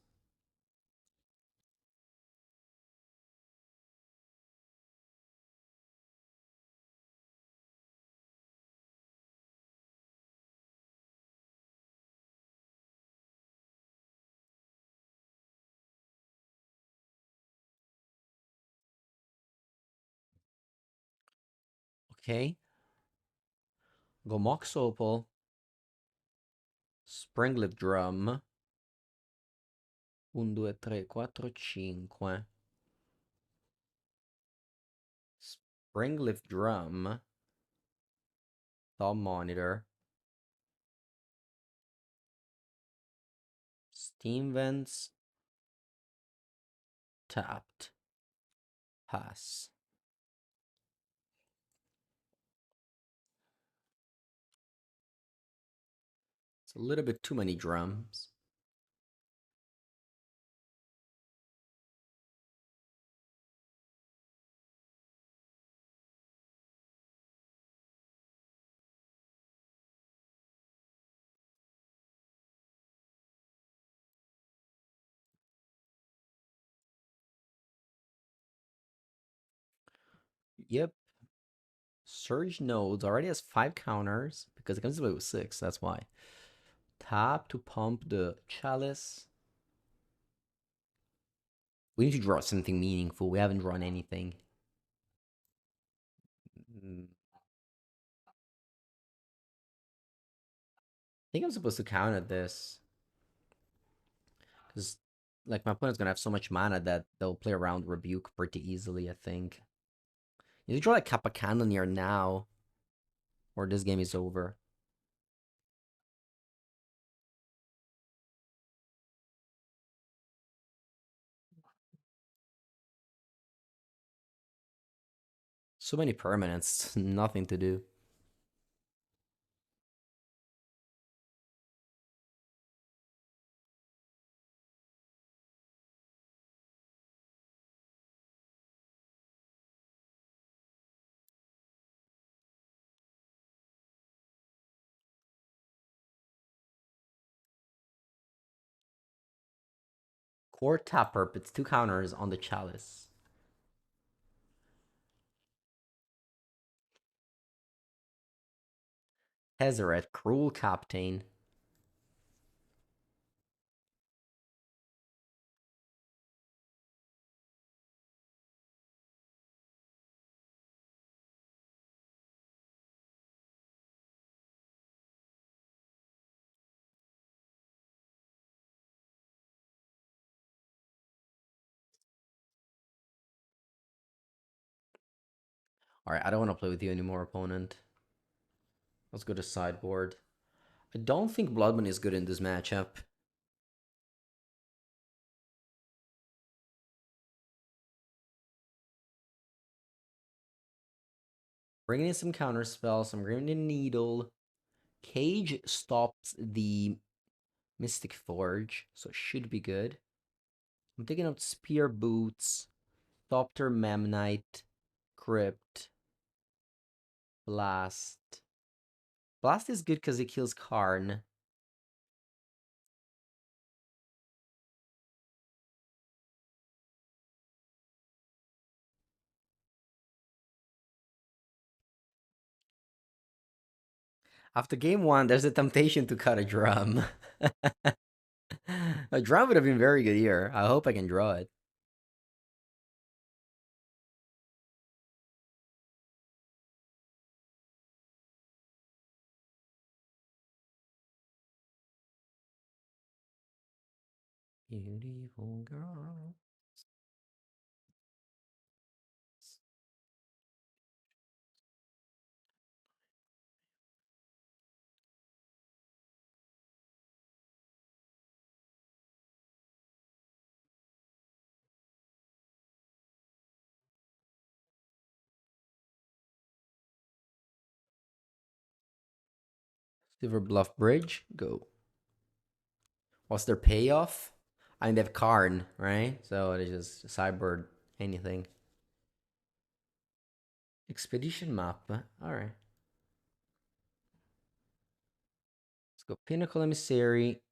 Ok. Go Mox Opal. Springleaf drum. 1, 2, 3, 4, 5. Springleaf drum. Thumb monitor. Steam vents. Tapped. Pass. It's a little bit too many drums. Yep. Surge Nodes already has 5 counters because it comes to play with 6. That's why. Tap to pump the Chalice. We need to draw something meaningful. We haven't drawn anything. I think I'm supposed to counter this. Because, like, my opponent's going to have so much mana that they'll play around Rebuke pretty easily, I think. You need to draw like Kappa Cannoneer now, or this game is over. So many permanents, nothing to do. Coretapper puts 2 counters on the Chalice. Tezzeret, Cruel Captain. Alright, I don't want to play with you anymore, opponent. Let's go to sideboard. I don't think Bloodman is good in this matchup. Bringing in some counter spells. I'm bringing in Needle. Cage stops the Mystic Forge, so it should be good. I'm taking out Spear Boots, Thopter Memnite, Crypt, Blast. Blast is good because it kills Karn. After game 1, there's a temptation to cut a drum. A drum would have been very good here. I hope I can draw it. Beautiful girl. Silver Bluff Bridge, go. What's their payoff? I mean, they have Karn, right? So it is just cyber anything. Expedition map. All right. Let's go Pinnacle Emissary.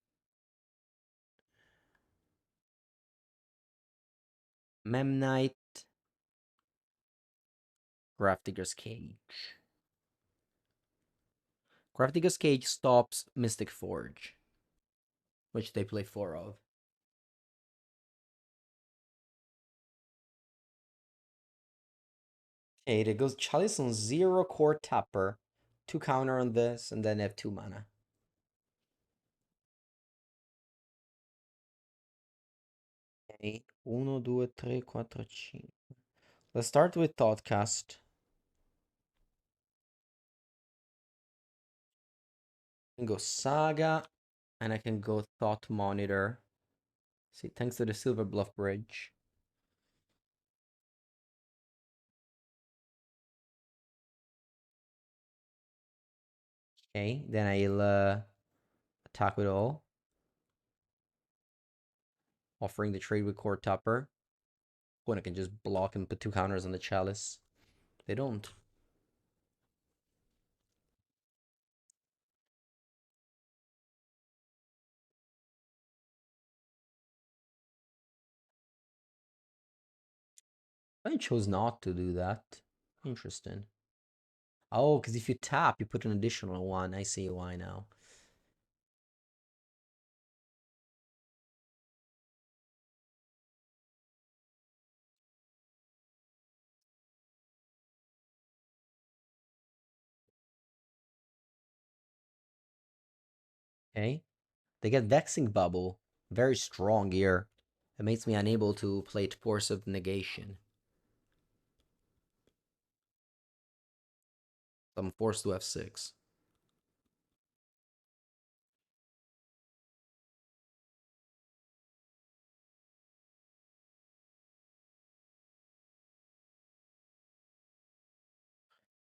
Memnite. Grafdigger's Cage. Grafdigger's Cage stops Mystic Forge, which they play 4 of. Okay, it goes Chalice on 0 Coretapper, 2 counter on this, and then have 2 mana. Okay, 1, 2, 3, 4, 5. Let's start with Thoughtcast. I can go Saga, and I can go Thought Monitor. See, thanks to the Silver Bluff Bridge. Okay, then I'll attack with all. Offering the trade with Coretapper. When I can just block and put 2 counters on the Chalice. They don't. I chose not to do that. Interesting. Oh, because if you tap, you put an additional 1. I see why now. Okay. They get Vexing Bubble. Very strong here. It makes me unable to play Force of Negation. I'm forced to F6.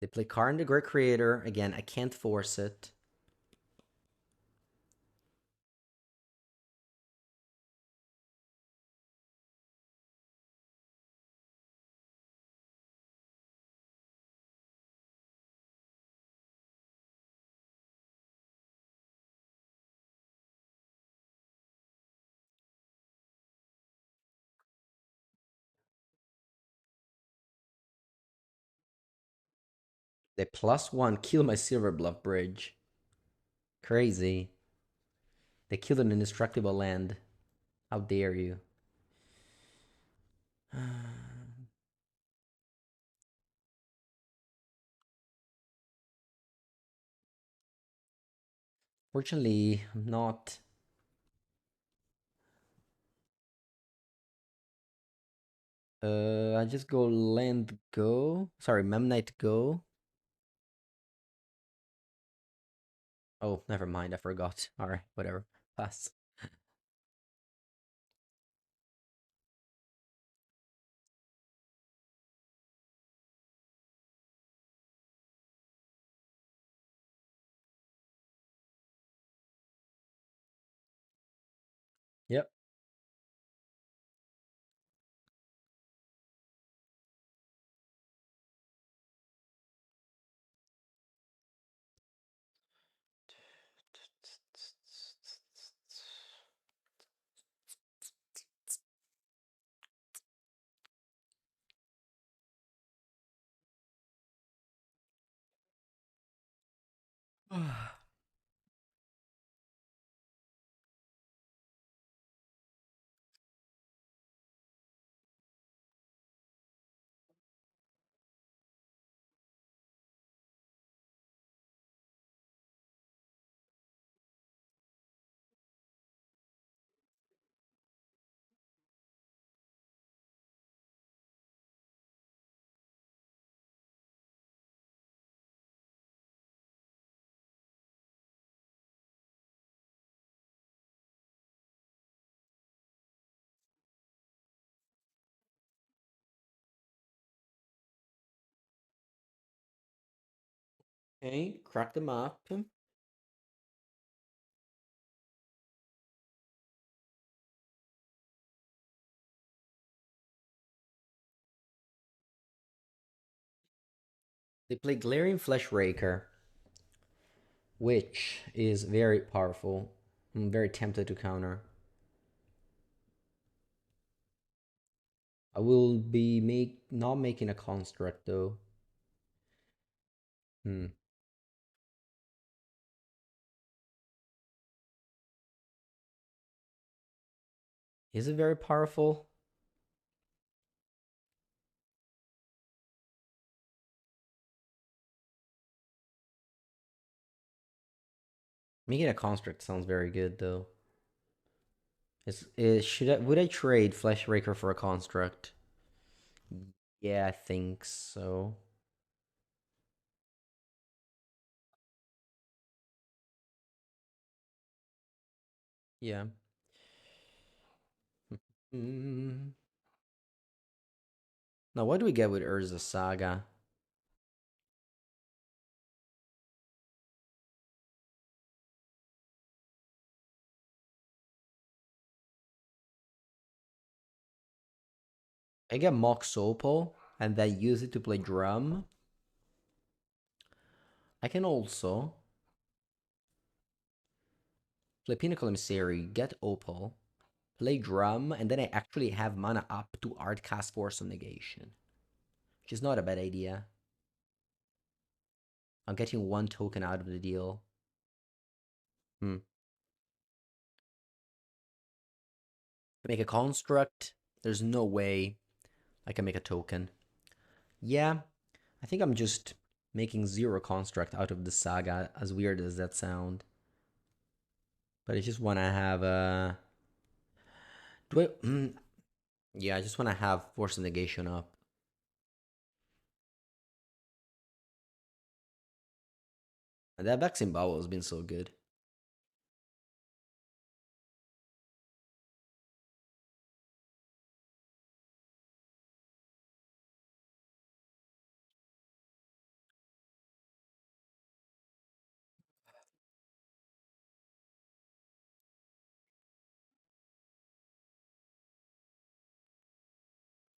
They play Karn the Great Creator. Again, I can't force it. They +1 kill my Silver Bluff Bridge. Crazy. They killed an indestructible land. How dare you? Fortunately, I'm not. I just go land go. Sorry, Memnite go. Oh, never mind. I forgot. All right, whatever. Pass. Yep. Okay, crack them up. They play Glaring Flesh Raker, which is very powerful. I'm very tempted to counter. I will be not making a construct though. Hmm. Is it very powerful? Making a construct sounds very good though. Should would I trade Flesh Raker for a construct? Yeah, I think so. Yeah. Mm. Now, what do we get with Urza Saga? I get Mox Opal and then use it to play drum. I can also play Pinnacle Emissary, get Opal, play drum, and then I actually have mana up to Artcast Force of Negation, which is not a bad idea. I'm getting one token out of the deal. Hmm. Make a construct. There's no way I can make a token. Yeah, I think I'm just making zero construct out of the saga, as weird as that sound. But I just want to have a. Do I? Yeah, I just want to have Force of Negation up. And that Vexing Bowel has been so good.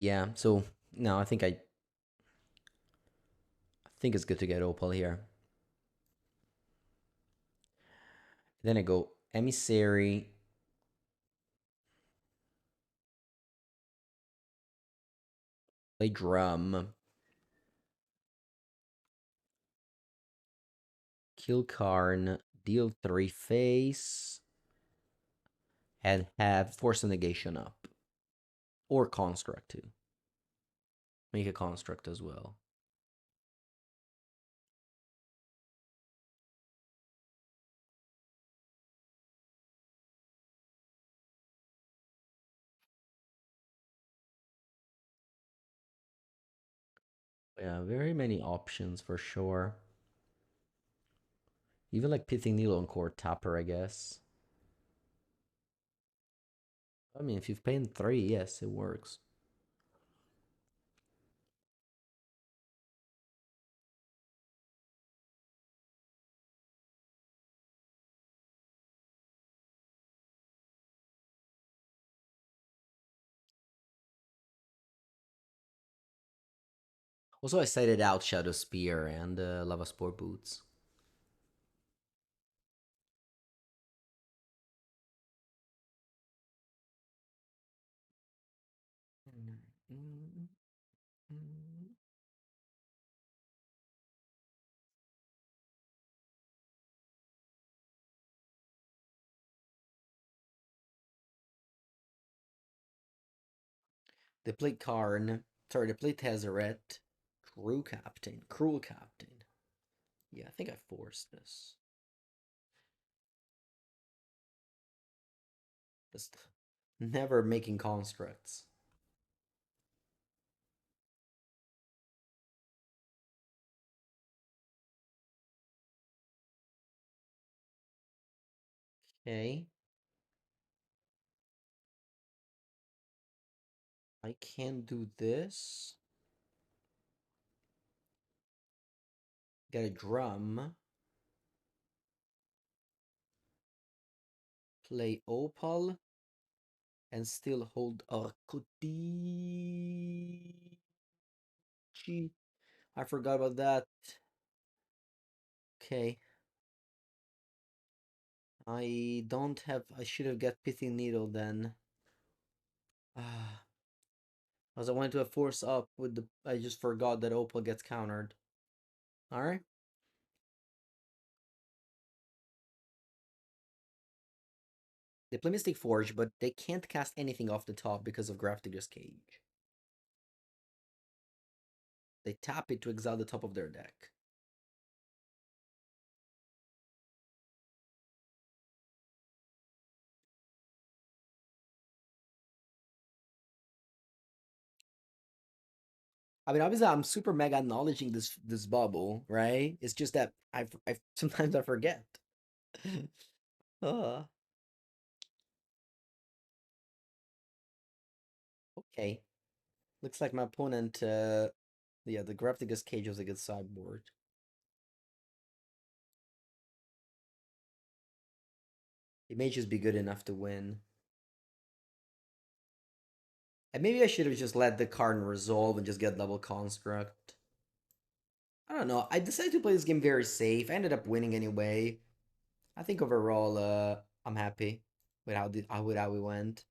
Yeah, so no, I think it's good to get Opal here. Then I go Emissary, play Drum, kill Karn, deal 3 face, and have Force of Negation up. Or Construct too. Make a Construct as well. Yeah, very many options for sure. Even like Pithing Needle and Coretapper, I guess. I mean, if you've paid 3, yes, it works. Also, I cited out Shadow Spear and Lava Spore Boots. They played Karn. Sorry, they played Tezzeret. Cruel Captain. Yeah, I think I forced this. Just never making constructs. Okay. I can do this. Get a drum. Play Opal. And still hold Arcodici. I forgot about that. Okay. I don't have. I should have got Pithing Needle then. Ah, as I wanted to have Force Up with the. I just forgot that Opal gets countered. Alright. They play Mystic Forge, but they can't cast anything off the top because of Grafdigger's Cage. They tap it to exile the top of their deck. I mean, obviously, I'm super mega acknowledging this bubble, right? It's just that I sometimes I forget. uh, okay. Looks like my opponent, yeah, the Grafdigger's Cage was a good sideboard. It may just be good enough to win. And maybe I should have just let the card resolve and just get double construct. I don't know. I decided to play this game very safe. I ended up winning anyway. I think overall, I'm happy with with how we went.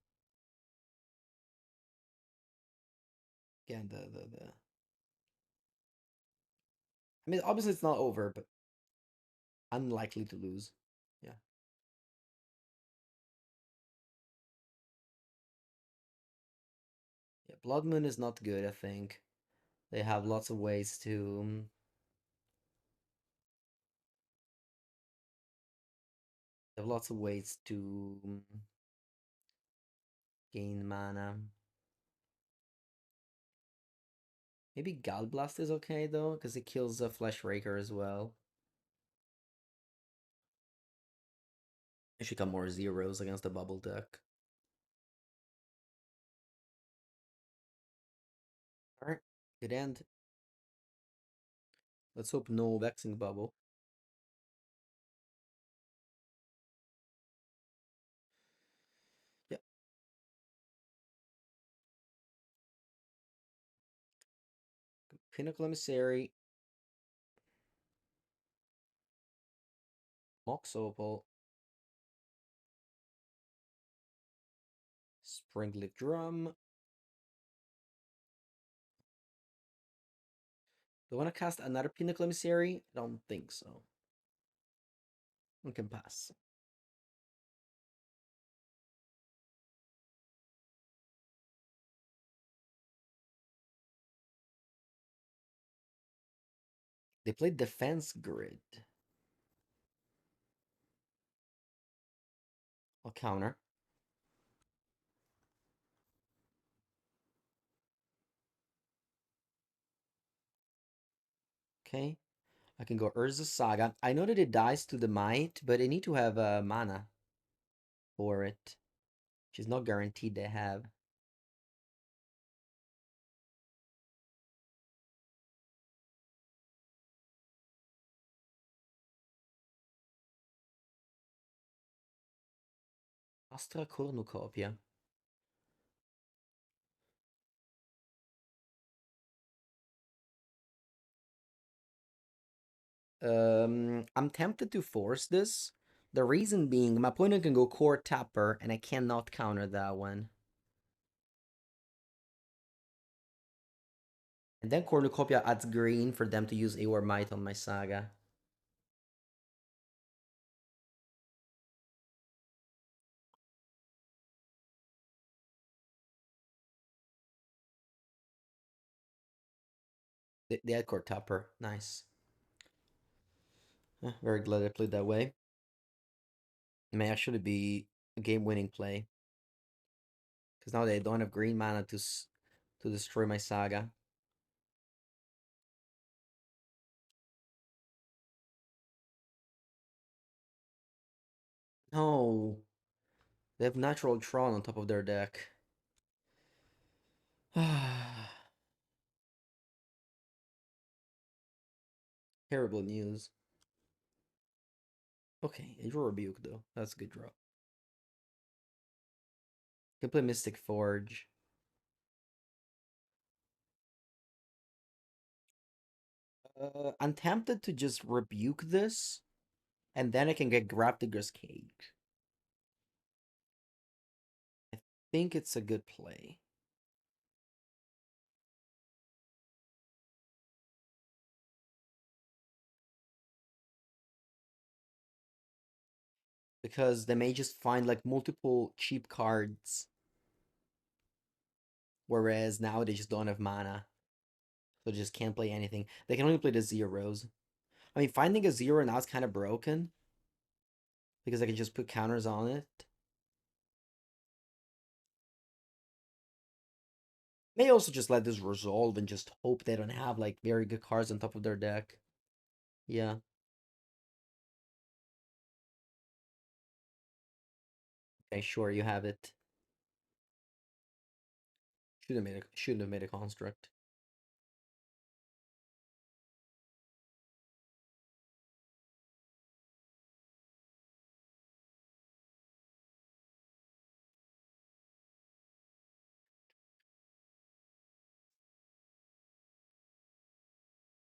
Again, the. I mean, obviously it's not over, but unlikely to lose. Yeah. Yeah. Blood Moon is not good. I think they have lots of ways to. They have lots of ways to gain mana. Maybe Gallblast is okay though, because it kills a Flesh Raker as well. It should come more zeros against the bubble deck. Alright, good end. Let's hope no Vexing Bubble. Yep. Pinnacle Emissary. Mox Opal. Springleaf Drum. Do I want to cast another Pinnacle Emissary? I don't think so. We can pass. They played Defense Grid. I'll counter. Okay. I can go Urza Saga. I know that it dies to the Might, but I need to have mana for it. Which is not guaranteed they have. Astra Cornucopia. I'm tempted to force this. The reason being, my opponent can go Coretapper, and I cannot counter that one. And then Cornucopia adds green for them to use Aor Might on my Saga. They had Coretapper. Nice. Very glad I played that way. May actually be a game-winning play. Because now they don't have green mana to destroy my Saga. No. They have natural Tron on top of their deck. Terrible news. Okay, a draw Rebuke though. That's a good draw. Can play Mystic Forge. I'm tempted to just rebuke this, and then I can get Grapdigger's Cage. I think it's a good play. Because they may just find like multiple cheap cards, whereas now they just don't have mana. So they just can't play anything. They can only play the zeros. I mean, finding a zero now is kind of broken, because I can just put counters on it. May also just let this resolve and just hope they don't have like very good cards on top of their deck. Yeah. Okay, sure, you have it. Shouldn't have made a construct.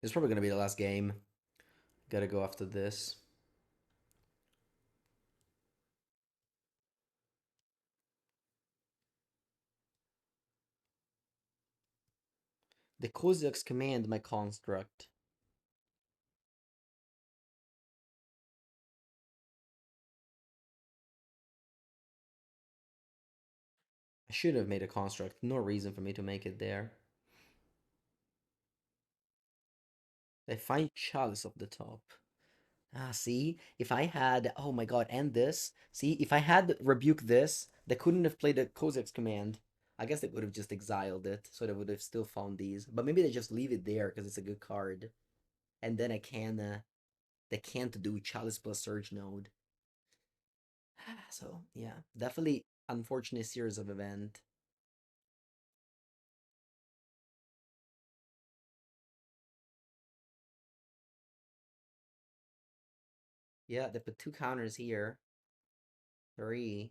It's probably gonna be the last game. Gotta go after this. The Kozaks command my construct. I should have made a construct. No reason for me to make it there. They find Chalice up the top. Ah, see? If I had... Oh my god, and this. See, if I had Rebuke this, they couldn't have played the Kozaks command. I guess they would have just exiled it, so they would have still found these. But maybe they just leave it there, because it's a good card. And then I can... they can't do Chalice plus Surge Node. So, yeah. Definitely unfortunate series of event. Yeah, they put two counters here. Three.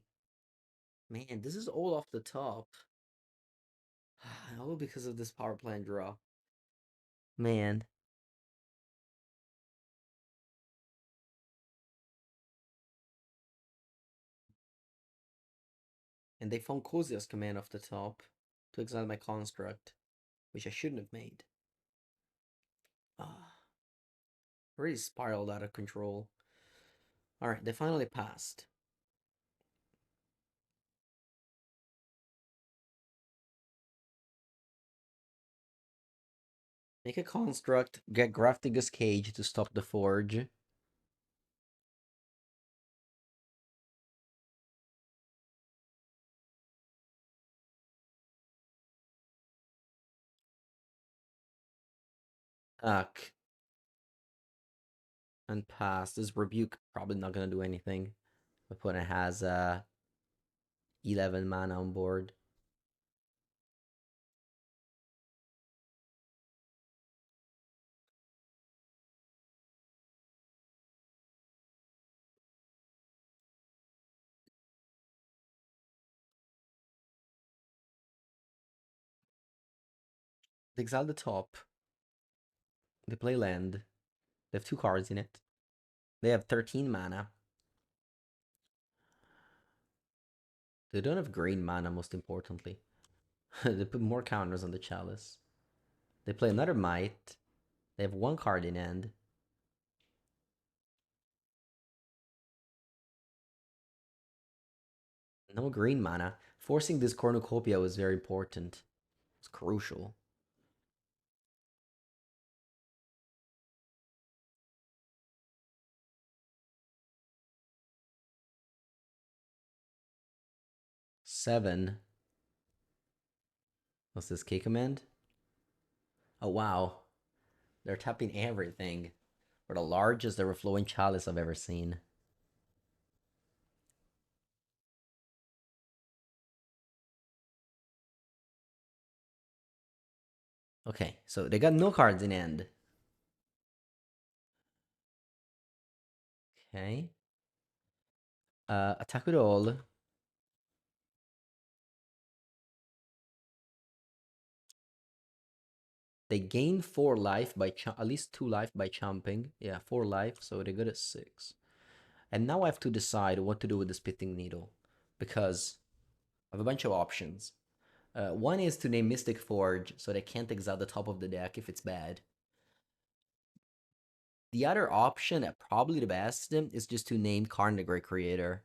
Man, this is all off the top. All because of this power plant draw. Man. And they found Kozia's command off the top to exile my construct, which I shouldn't have made. Ah, really spiraled out of control. Alright, they finally passed. Make a construct, get Graftigus Cage to stop the forge. Ugh. And pass. This rebuke probably not gonna do anything. My opponent has 11 mana on board. They exile the top. They play land. They have two cards in it. They have 13 mana. They don't have green mana, most importantly. They put more counters on the Chalice. They play another Might. They have one card in end. No green mana. Forcing this Cornucopia was very important. It's crucial. Seven. What's this K command? Oh wow. They're tapping everything. For the largest overflowing chalice I've ever seen. Okay, so they got no cards in end. Okay. Attack with all. They gain 4 life by at least 2 life by chumping. Yeah, 4 life, so they go to 6. And now I have to decide what to do with the Spitting Needle, because I have a bunch of options. One is to name Mystic Forge, so they can't exile the top of the deck if it's bad. The other option, probably the best, is just to name Carnegray Creator.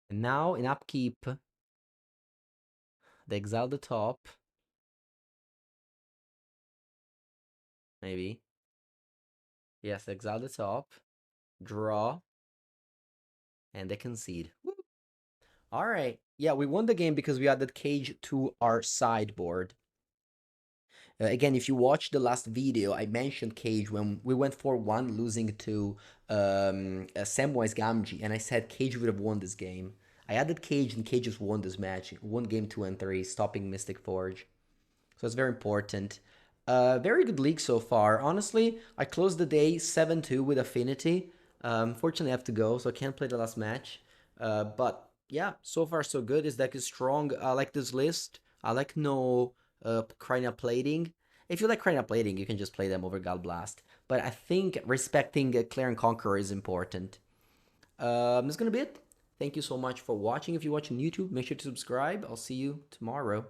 And now in upkeep, they exile the top. Maybe. Yes, exile the top. Draw. And they concede. Woo. All right. Yeah, we won the game because we added Cage to our sideboard. Again, if you watch the last video, I mentioned Cage when we went 4-1, losing to Samwise Gamgee, and I said Cage would have won this game. I added Cage, and Cage just won this match. Won game 2 and 3, stopping Mystic Forge. So it's very important. Very good league so far. Honestly, I closed the day 7-2 with Affinity. Unfortunately, I have to go, so I can't play the last match. But yeah, so far so good. This deck is strong. I like this list. I like no Crania Plating. If you like Crania Plating, you can just play them over Gallblast. But I think respecting Claire and Conqueror is important. That's gonna be it. Thank you so much for watching. If you're watching YouTube, make sure to subscribe. I'll see you tomorrow.